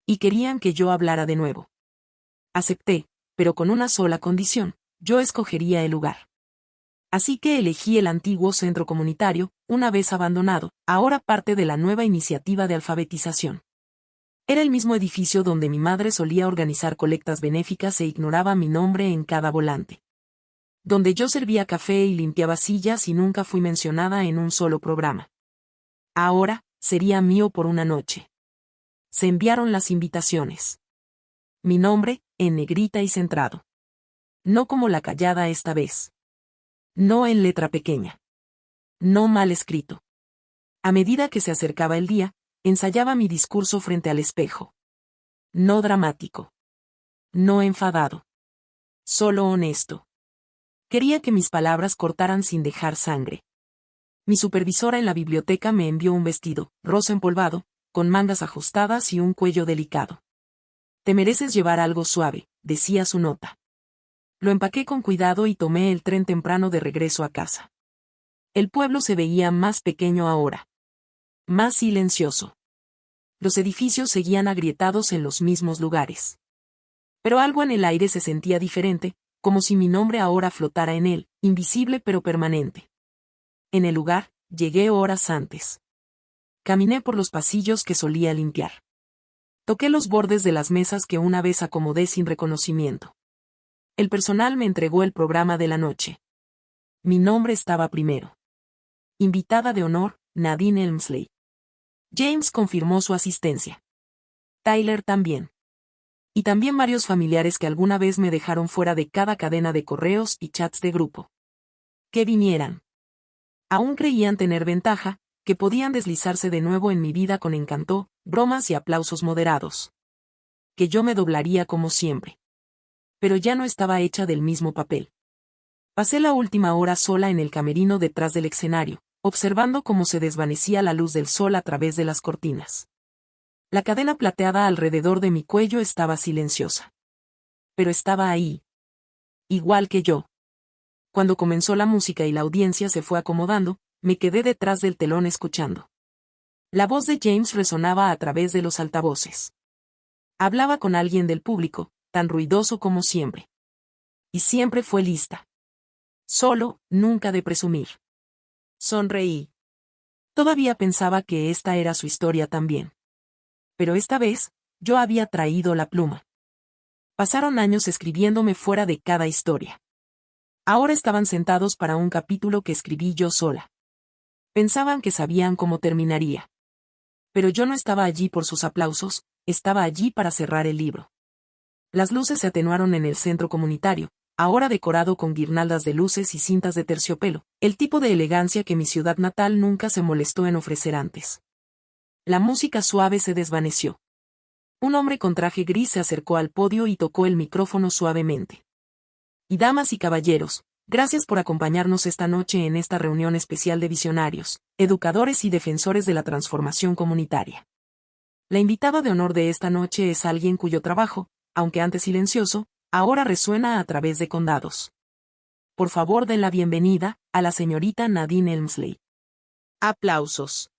Y querían que yo hablara de nuevo. Acepté, pero con una sola condición: yo escogería el lugar. Así que elegí el antiguo centro comunitario, una vez abandonado, ahora parte de la nueva iniciativa de alfabetización. Era el mismo edificio donde mi madre solía organizar colectas benéficas e ignoraba mi nombre en cada volante. Donde yo servía café y limpiaba sillas y nunca fui mencionada en un solo programa. Ahora, sería mío por una noche. Se enviaron las invitaciones. Mi nombre, en negrita y centrado. No como la callada esta vez. No en letra pequeña. No mal escrito. A medida que se acercaba el día, ensayaba mi discurso frente al espejo. No dramático. No enfadado. Solo honesto. Quería que mis palabras cortaran sin dejar sangre. Mi supervisora en la biblioteca me envió un vestido, rosa empolvado, con mangas ajustadas y un cuello delicado. Te mereces llevar algo suave, decía su nota. Lo empaqué con cuidado y tomé el tren temprano de regreso a casa. El pueblo se veía más pequeño ahora. Más silencioso. Los edificios seguían agrietados en los mismos lugares. Pero algo en el aire se sentía diferente, como si mi nombre ahora flotara en él, invisible pero permanente. En el lugar, llegué horas antes. Caminé por los pasillos que solía limpiar. Toqué los bordes de las mesas que una vez acomodé sin reconocimiento. El personal me entregó el programa de la noche. Mi nombre estaba primero. Invitada de honor, Nadine Elmsley. James confirmó su asistencia. Tyler también. Y también varios familiares que alguna vez me dejaron fuera de cada cadena de correos y chats de grupo. Que vinieran. Aún creían tener ventaja, que podían deslizarse de nuevo en mi vida con encanto, bromas y aplausos moderados. Que yo me doblaría como siempre. Pero ya no estaba hecha del mismo papel. Pasé la última hora sola en el camerino detrás del escenario, observando cómo se desvanecía la luz del sol a través de las cortinas. La cadena plateada alrededor de mi cuello estaba silenciosa. Pero estaba ahí. Igual que yo. Cuando comenzó la música y la audiencia se fue acomodando, me quedé detrás del telón escuchando. La voz de James resonaba a través de los altavoces. Hablaba con alguien del público, tan ruidoso como siempre. Y siempre fue lista. Solo, nunca de presumir. Sonreí. Todavía pensaba que esta era su historia también. Pero esta vez, yo había traído la pluma. Pasaron años escribiéndome fuera de cada historia. Ahora estaban sentados para un capítulo que escribí yo sola. Pensaban que sabían cómo terminaría. Pero yo no estaba allí por sus aplausos, estaba allí para cerrar el libro. Las luces se atenuaron en el centro comunitario, ahora decorado con guirnaldas de luces y cintas de terciopelo, el tipo de elegancia que mi ciudad natal nunca se molestó en ofrecer antes. La música suave se desvaneció. Un hombre con traje gris se acercó al podio y tocó el micrófono suavemente. Y damas y caballeros, gracias por acompañarnos esta noche en esta reunión especial de visionarios, educadores y defensores de la transformación comunitaria. La invitada de honor de esta noche es alguien cuyo trabajo, aunque antes silencioso, ahora resuena a través de condados. Por favor, den la bienvenida a la señorita Nadine Elmsley. Aplausos.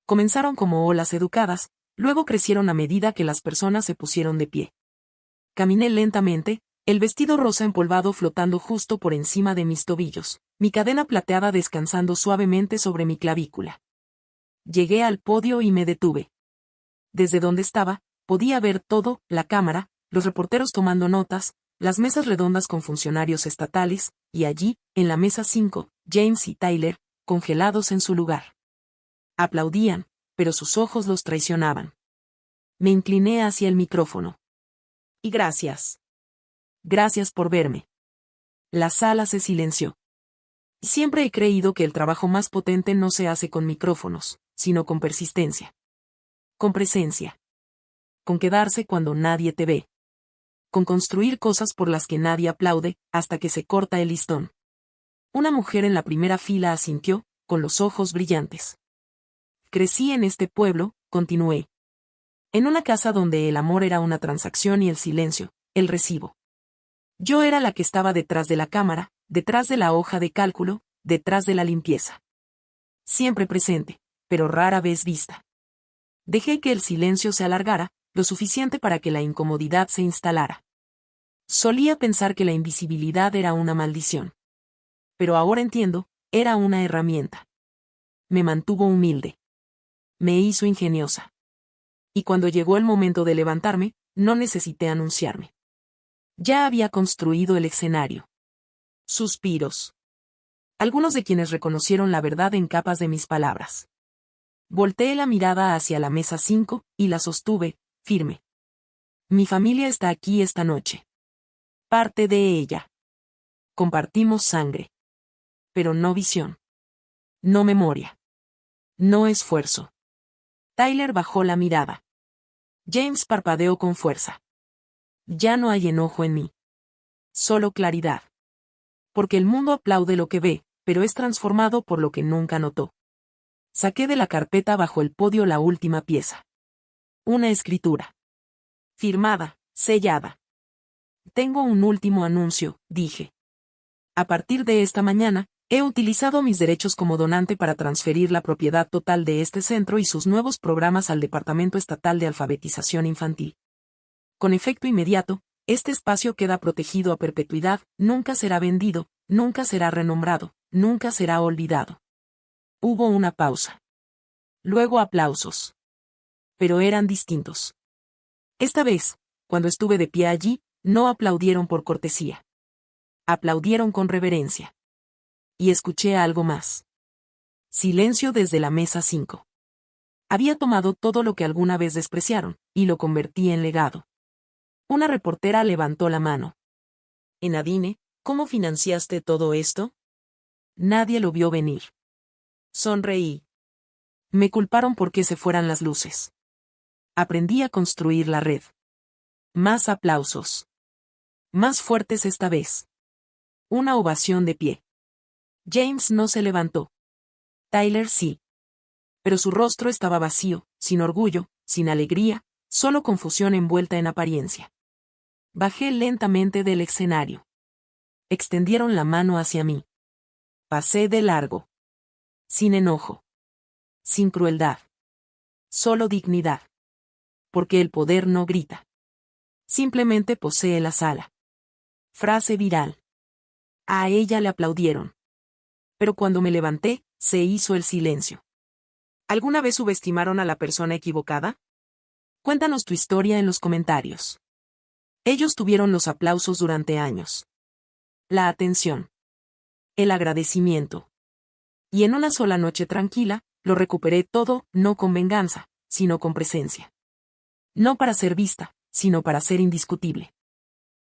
Comenzaron como olas educadas, luego crecieron a medida que las personas se pusieron de pie. Caminé lentamente, el vestido rosa empolvado flotando justo por encima de mis tobillos, mi cadena plateada descansando suavemente sobre mi clavícula. Llegué al podio y me detuve. Desde donde estaba, podía ver todo, la cámara, los reporteros tomando notas, las mesas redondas con funcionarios estatales, y allí, en la mesa 5, James y Tyler, congelados en su lugar. Aplaudían, pero sus ojos los traicionaban. Me incliné hacia el micrófono. Y gracias. Gracias por verme. La sala se silenció. Siempre he creído que el trabajo más potente no se hace con micrófonos, sino con persistencia. Con presencia. Con quedarse cuando nadie te ve. Con construir cosas por las que nadie aplaude, hasta que se corta el listón. Una mujer en la primera fila asintió, con los ojos brillantes. Crecí en este pueblo, continué. En una casa donde el amor era una transacción y el silencio, el recibo. Yo era la que estaba detrás de la cámara, detrás de la hoja de cálculo, detrás de la limpieza. Siempre presente, pero rara vez vista. Dejé que el silencio se alargara, lo suficiente para que la incomodidad se instalara. Solía pensar que la invisibilidad era una maldición. Pero ahora entiendo, era una herramienta. Me mantuvo humilde. Me hizo ingeniosa. Y cuando llegó el momento de levantarme, no necesité anunciarme. Ya había construido el escenario. Suspiros. Algunos de quienes reconocieron la verdad en capas de mis palabras. Volteé la mirada hacia la mesa 5, y la sostuve, firme. Mi familia está aquí esta noche. Parte de ella. Compartimos sangre. Pero no visión. No memoria. No esfuerzo. Tyler bajó la mirada. James parpadeó con fuerza. Ya no hay enojo en mí. Solo claridad. Porque el mundo aplaude lo que ve, pero es transformado por lo que nunca notó. Saqué de la carpeta bajo el podio la última pieza. Una escritura. Firmada, sellada. Tengo un último anuncio, dije. A partir de esta mañana, he utilizado mis derechos como donante para transferir la propiedad total de este centro y sus nuevos programas al Departamento Estatal de Alfabetización Infantil. Con efecto inmediato, este espacio queda protegido a perpetuidad, nunca será vendido, nunca será renombrado, nunca será olvidado. Hubo una pausa. Luego aplausos. Pero eran distintos. Esta vez, cuando estuve de pie allí, no aplaudieron por cortesía. Aplaudieron con reverencia. Y escuché algo más. Silencio desde la mesa 5. Había tomado todo lo que alguna vez despreciaron, y lo convertí en legado. Una reportera levantó la mano. Nadine, ¿cómo financiaste todo esto? Nadie lo vio venir. Sonreí. Me culparon porque se fueran las luces. Aprendí a construir la red. Más aplausos. Más fuertes esta vez. Una ovación de pie. James no se levantó. Tyler sí. Pero su rostro estaba vacío, sin orgullo, sin alegría, solo confusión envuelta en apariencia. Bajé lentamente del escenario. Extendieron la mano hacia mí. Pasé de largo. Sin enojo. Sin crueldad. Solo dignidad. Porque el poder no grita. Simplemente posee la sala. Frase viral. A ella le aplaudieron. Pero cuando me levanté, se hizo el silencio. ¿Alguna vez subestimaron a la persona equivocada? Cuéntanos tu historia en los comentarios. Ellos tuvieron los aplausos durante años. La atención. El agradecimiento. Y en una sola noche tranquila, lo recuperé todo, no con venganza, sino con presencia. No para ser vista, sino para ser indiscutible.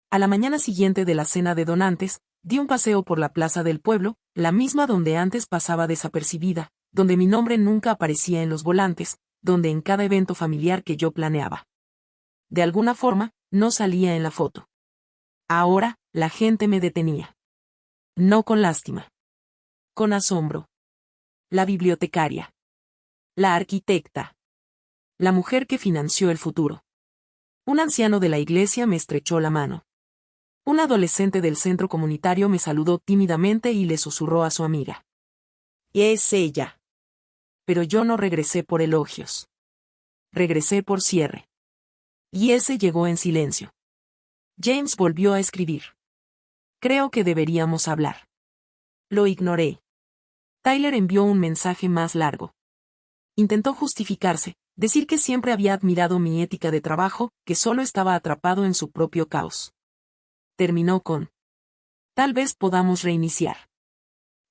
A la mañana siguiente de la cena de donantes, di un paseo por la plaza del pueblo, la misma donde antes pasaba desapercibida, donde mi nombre nunca aparecía en los volantes, donde en cada evento familiar que yo planeaba. De alguna forma, no salía en la foto. Ahora, la gente me detenía. No con lástima. Con asombro. La bibliotecaria. La arquitecta. La mujer que financió el futuro. Un anciano de la iglesia me estrechó la mano. Un adolescente del centro comunitario me saludó tímidamente y le susurró a su amiga. Es ella. Pero yo no regresé por elogios. Regresé por cierre. Y ese llegó en silencio. James volvió a escribir. Creo que deberíamos hablar. Lo ignoré. Tyler envió un mensaje más largo. Intentó justificarse, decir que siempre había admirado mi ética de trabajo, que solo estaba atrapado en su propio caos. Terminó con: tal vez podamos reiniciar.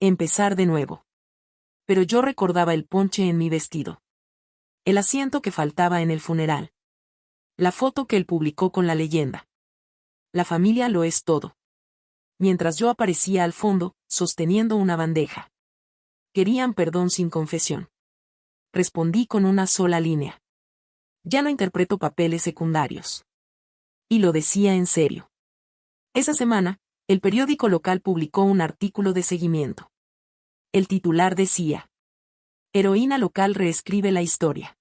Empezar de nuevo. Pero yo recordaba el ponche en mi vestido. El asiento que faltaba en el funeral. La foto que él publicó con la leyenda. La familia lo es todo. Mientras yo aparecía al fondo, sosteniendo una bandeja. Querían perdón sin confesión. Respondí con una sola línea. Ya no interpreto papeles secundarios. Y lo decía en serio. Esa semana, el periódico local publicó un artículo de seguimiento. El titular decía: heroína local reescribe la historia.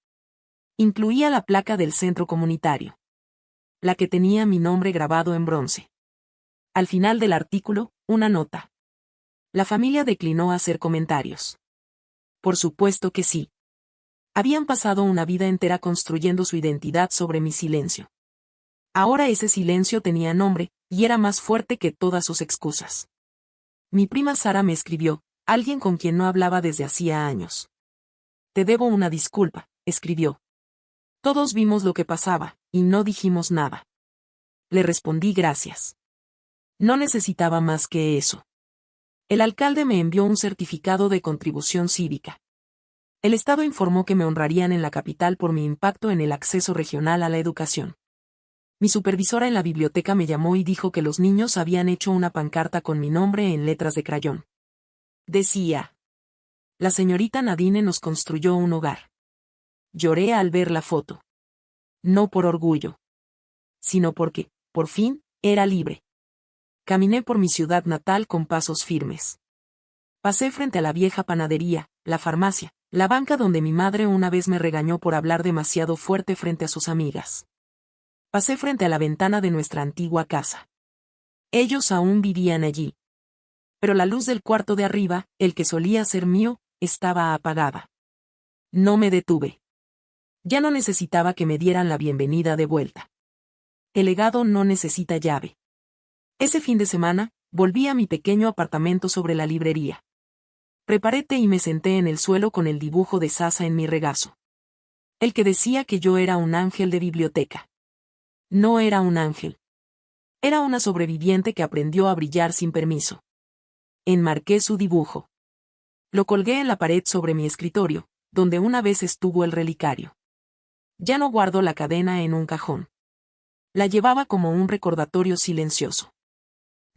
Incluía la placa del centro comunitario. La que tenía mi nombre grabado en bronce. Al final del artículo, una nota. La familia declinó hacer comentarios. Por supuesto que sí. Habían pasado una vida entera construyendo su identidad sobre mi silencio. Ahora ese silencio tenía nombre, y era más fuerte que todas sus excusas. Mi prima Sara me escribió, alguien con quien no hablaba desde hacía años. Te debo una disculpa, escribió. Todos vimos lo que pasaba, y no dijimos nada. Le respondí gracias. No necesitaba más que eso. El alcalde me envió un certificado de contribución cívica. El Estado informó que me honrarían en la capital por mi impacto en el acceso regional a la educación. Mi supervisora en la biblioteca me llamó y dijo que los niños habían hecho una pancarta con mi nombre en letras de crayón. Decía: la señorita Nadine nos construyó un hogar. Lloré al ver la foto. No por orgullo. Sino porque, por fin, era libre. Caminé por mi ciudad natal con pasos firmes. Pasé frente a la vieja panadería, la farmacia, la banca donde mi madre una vez me regañó por hablar demasiado fuerte frente a sus amigas. Pasé frente a la ventana de nuestra antigua casa. Ellos aún vivían allí. Pero la luz del cuarto de arriba, el que solía ser mío, estaba apagada. No me detuve. Ya no necesitaba que me dieran la bienvenida de vuelta. El legado no necesita llave. Ese fin de semana, volví a mi pequeño apartamento sobre la librería. Preparé té y me senté en el suelo con el dibujo de Sasa en mi regazo. El que decía que yo era un ángel de biblioteca. No era un ángel. Era una sobreviviente que aprendió a brillar sin permiso. Enmarqué su dibujo. Lo colgué en la pared sobre mi escritorio, donde una vez estuvo el relicario. Ya no guardo la cadena en un cajón. La llevaba como un recordatorio silencioso.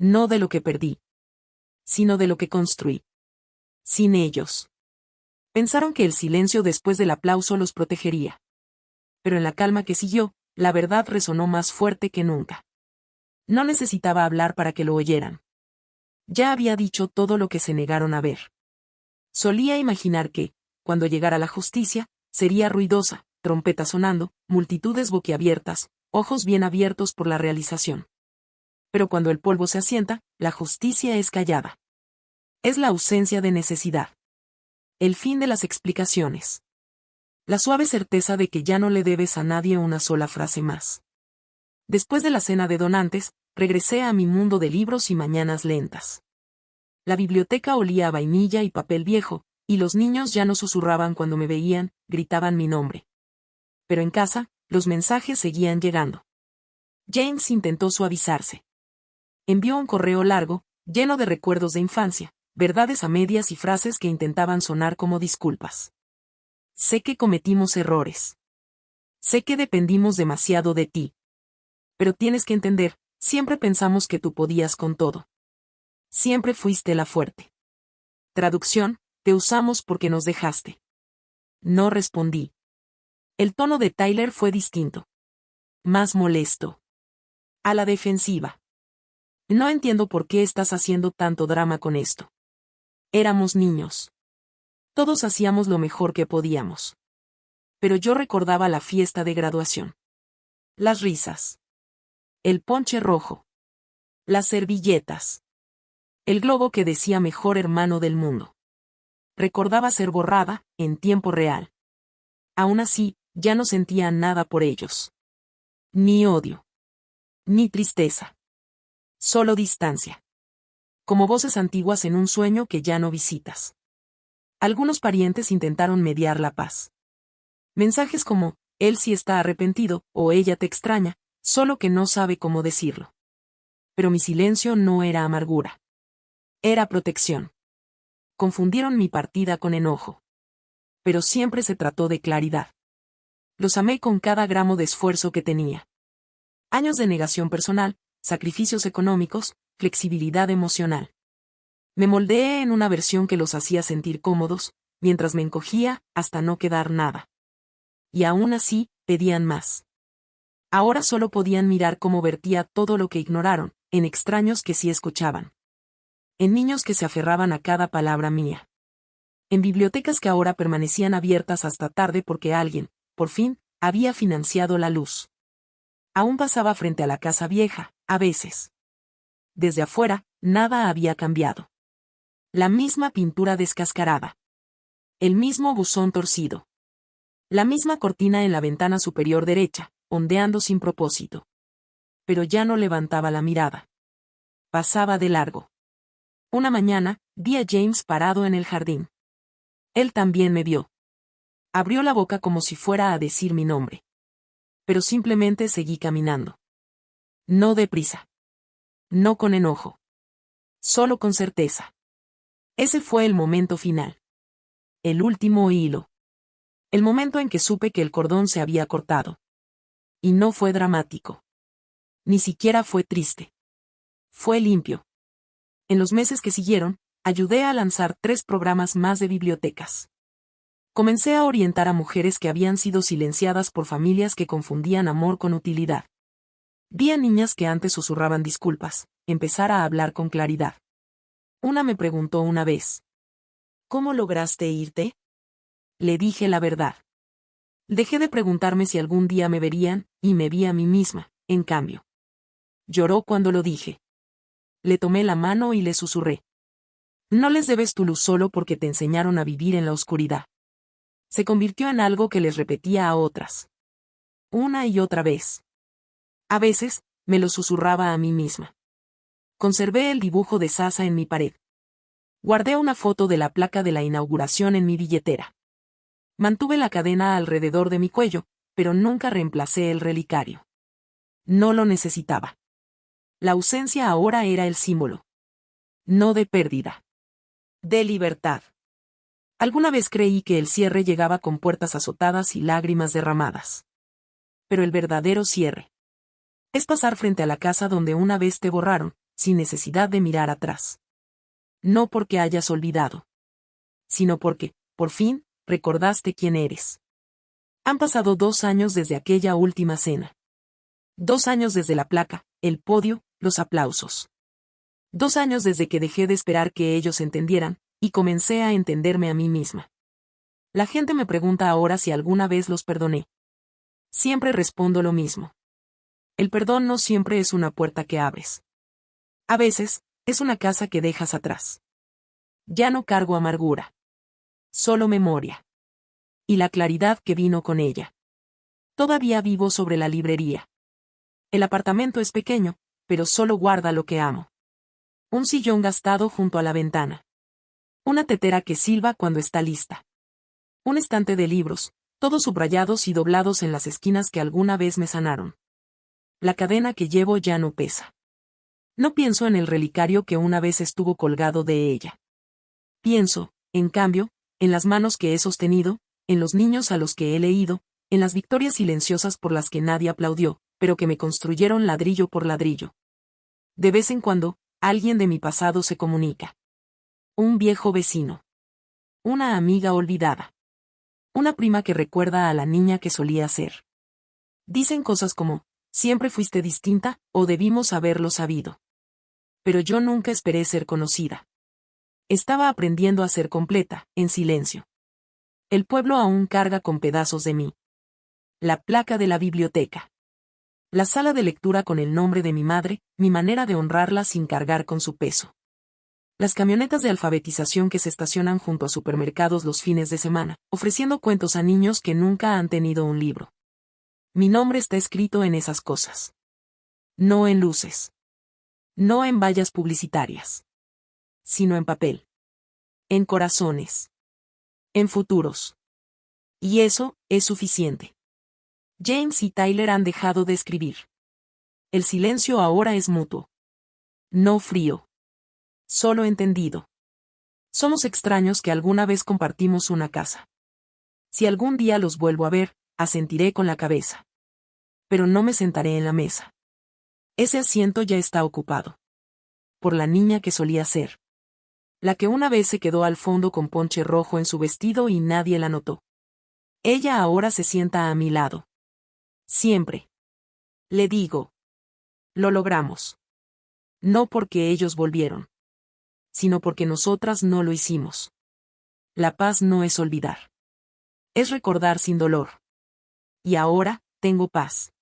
No de lo que perdí, sino de lo que construí. Sin ellos. Pensaron que el silencio después del aplauso los protegería. Pero en la calma que siguió, la verdad resonó más fuerte que nunca. No necesitaba hablar para que lo oyeran. Ya había dicho todo lo que se negaron a ver. Solía imaginar que, cuando llegara la justicia, sería ruidosa, trompeta sonando, multitudes boquiabiertas, ojos bien abiertos por la realización. Pero cuando el polvo se asienta, la justicia es callada. Es la ausencia de necesidad. El fin de las explicaciones. La suave certeza de que ya no le debes a nadie una sola frase más. Después de la cena de donantes, regresé a mi mundo de libros y mañanas lentas. La biblioteca olía a vainilla y papel viejo, y los niños ya no susurraban cuando me veían, gritaban mi nombre. Pero en casa, los mensajes seguían llegando. James intentó suavizarse. Envió un correo largo, lleno de recuerdos de infancia, verdades a medias y frases que intentaban sonar como disculpas. Sé que cometimos errores. Sé que dependimos demasiado de ti. Pero tienes que entender, siempre pensamos que tú podías con todo. Siempre fuiste la fuerte. Traducción, te usamos porque nos dejaste. No respondí. El tono de Tyler fue distinto. Más molesto. A la defensiva. No entiendo por qué estás haciendo tanto drama con esto. Éramos niños. Todos hacíamos lo mejor que podíamos. Pero yo recordaba la fiesta de graduación. Las risas. El ponche rojo. Las servilletas. El globo que decía mejor hermano del mundo. Recordaba ser borrada, en tiempo real. Aún así, ya no sentía nada por ellos. Ni odio. Ni tristeza. Solo distancia. Como voces antiguas en un sueño que ya no visitas. Algunos parientes intentaron mediar la paz. Mensajes como, él sí está arrepentido, o ella te extraña, solo que no sabe cómo decirlo. Pero mi silencio no era amargura. Era protección. Confundieron mi partida con enojo. Pero siempre se trató de claridad. Los amé con cada gramo de esfuerzo que tenía. Años de negación personal, sacrificios económicos, flexibilidad emocional. Me moldeé en una versión que los hacía sentir cómodos, mientras me encogía, hasta no quedar nada. Y aún así, pedían más. Ahora solo podían mirar cómo vertía todo lo que ignoraron, en extraños que sí escuchaban. En niños que se aferraban a cada palabra mía. En bibliotecas que ahora permanecían abiertas hasta tarde porque alguien, por fin, había financiado la luz. Aún pasaba frente a la casa vieja, a veces. Desde afuera, nada había cambiado. La misma pintura descascarada. El mismo buzón torcido. La misma cortina en la ventana superior derecha, ondeando sin propósito. Pero ya no levantaba la mirada. Pasaba de largo. Una mañana, vi a James parado en el jardín. Él también me vio. Abrió la boca como si fuera a decir mi nombre. Pero simplemente seguí caminando. No deprisa. No con enojo. Solo con certeza. Ese fue el momento final. El último hilo. El momento en que supe que el cordón se había cortado. Y no fue dramático. Ni siquiera fue triste. Fue limpio. En los meses que siguieron, ayudé a lanzar 3 programas más de bibliotecas. Comencé a orientar a mujeres que habían sido silenciadas por familias que confundían amor con utilidad. Vi a niñas que antes susurraban disculpas, empezar a hablar con claridad. Una me preguntó una vez: ¿cómo lograste irte? Le dije la verdad. Dejé de preguntarme si algún día me verían, y me vi a mí misma, en cambio. Lloró cuando lo dije. Le tomé la mano y le susurré: no les debes tu luz solo porque te enseñaron a vivir en la oscuridad. Se convirtió en algo que les repetía a otras. Una y otra vez. A veces, me lo susurraba a mí misma. Conservé el dibujo de Sasa en mi pared. Guardé una foto de la placa de la inauguración en mi billetera. Mantuve la cadena alrededor de mi cuello, pero nunca reemplacé el relicario. No lo necesitaba. La ausencia ahora era el símbolo. No de pérdida. De libertad. Alguna vez creí que el cierre llegaba con puertas azotadas y lágrimas derramadas. Pero el verdadero cierre es pasar frente a la casa donde una vez te borraron, sin necesidad de mirar atrás. No porque hayas olvidado, sino porque, por fin, recordaste quién eres. Han pasado 2 años desde aquella última cena. 2 años desde la placa, el podio, los aplausos. 2 años desde que dejé de esperar que ellos entendieran, y comencé a entenderme a mí misma. La gente me pregunta ahora si alguna vez los perdoné. Siempre respondo lo mismo. El perdón no siempre es una puerta que abres. A veces, es una casa que dejas atrás. Ya no cargo amargura. Solo memoria. Y la claridad que vino con ella. Todavía vivo sobre la librería. El apartamento es pequeño, pero solo guarda lo que amo. Un sillón gastado junto a la ventana. Una tetera que silba cuando está lista. Un estante de libros, todos subrayados y doblados en las esquinas que alguna vez me sanaron. La cadena que llevo ya no pesa. No pienso en el relicario que una vez estuvo colgado de ella. Pienso, en cambio, en las manos que he sostenido, en los niños a los que he leído, en las victorias silenciosas por las que nadie aplaudió, pero que me construyeron ladrillo por ladrillo. De vez en cuando, alguien de mi pasado se comunica. Un viejo vecino. Una amiga olvidada. Una prima que recuerda a la niña que solía ser. Dicen cosas como, siempre fuiste distinta, o debimos haberlo sabido. Pero yo nunca esperé ser conocida. Estaba aprendiendo a ser completa, en silencio. El pueblo aún carga con pedazos de mí. La placa de la biblioteca. La sala de lectura con el nombre de mi madre, mi manera de honrarla sin cargar con su peso. Las camionetas de alfabetización que se estacionan junto a supermercados los fines de semana, ofreciendo cuentos a niños que nunca han tenido un libro. Mi nombre está escrito en esas cosas. No en luces. No en vallas publicitarias. Sino en papel. En corazones. En futuros. Y eso es suficiente. James y Tyler han dejado de escribir. El silencio ahora es mutuo. No frío. Solo entendido. Somos extraños que alguna vez compartimos una casa. Si algún día los vuelvo a ver, asentiré con la cabeza. Pero no me sentaré en la mesa. Ese asiento ya está ocupado. Por la niña que solía ser. La que una vez se quedó al fondo con ponche rojo en su vestido y nadie la notó. Ella ahora se sienta a mi lado. Siempre. Le digo. Lo logramos. No porque ellos volvieron. Sino porque nosotras no lo hicimos. La paz no es olvidar. Es recordar sin dolor. Y ahora, tengo paz.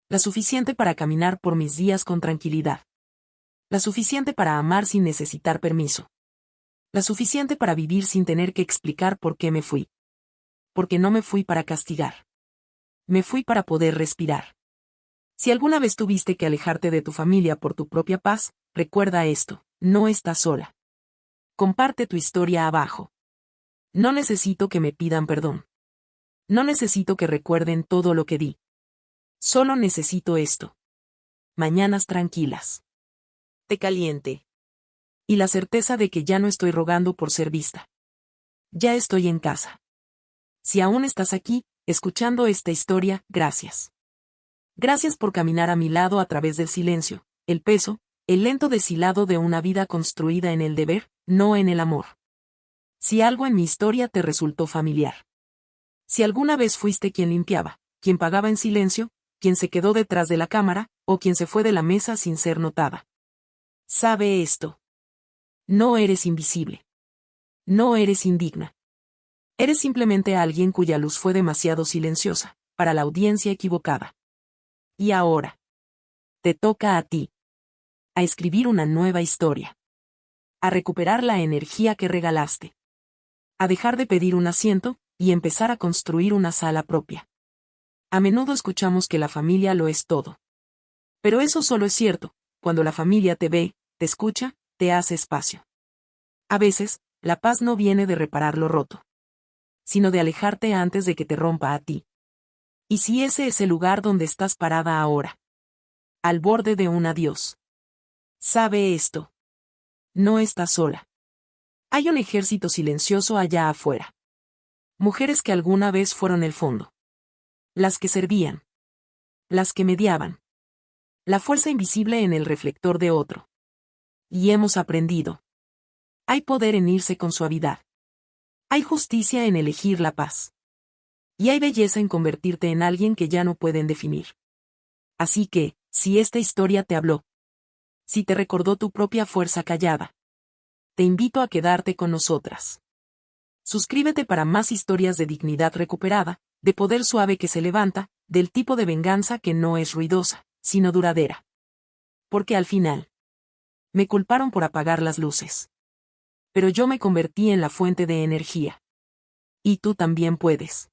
La suficiente para caminar por mis días con tranquilidad. La suficiente para amar sin necesitar permiso. La suficiente para vivir sin tener que explicar por qué me fui. Porque no me fui para castigar. Me fui para poder respirar. Si alguna vez tuviste que alejarte de tu familia por tu propia paz, recuerda esto, no estás sola. Comparte tu historia abajo. No necesito que me pidan perdón. No necesito que recuerden todo lo que di. Solo necesito esto. Mañanas tranquilas. Té caliente. Y la certeza de que ya no estoy rogando por ser vista. Ya estoy en casa. Si aún estás aquí, escuchando esta historia, gracias. Gracias por caminar a mi lado a través del silencio, el peso, el lento deshilado de una vida construida en el deber, no en el amor. Si algo en mi historia te resultó familiar. Si alguna vez fuiste quien limpiaba, quien pagaba en silencio, quien se quedó detrás de la cámara, o quien se fue de la mesa sin ser notada. Sabe esto. No eres invisible. No eres indigna. Eres simplemente alguien cuya luz fue demasiado silenciosa, para la audiencia equivocada. Y ahora. Te toca a ti. A escribir una nueva historia. A recuperar la energía que regalaste. A dejar de pedir un asiento, y empezar a construir una sala propia. A menudo escuchamos que la familia lo es todo. Pero eso solo es cierto, cuando la familia te ve, te escucha, te hace espacio. A veces, la paz no viene de reparar lo roto, sino de alejarte antes de que te rompa a ti. ¿Y si ese es el lugar donde estás parada ahora? Al borde de un adiós. Sabe esto. No estás sola. Hay un ejército silencioso allá afuera. Mujeres que alguna vez fueron el fondo. Las que servían. Las que mediaban. La fuerza invisible en el reflector de otro. Y hemos aprendido. Hay poder en irse con suavidad. Hay justicia en elegir la paz. Y hay belleza en convertirte en alguien que ya no pueden definir. Así que, si esta historia te habló, si te recordó tu propia fuerza callada, te invito a quedarte con nosotras. Suscríbete para más historias de dignidad recuperada, de poder suave que se levanta, del tipo de venganza que no es ruidosa, sino duradera. Porque al final, me culparon por apagar las luces. Pero yo me convertí en la fuente de energía. Y tú también puedes.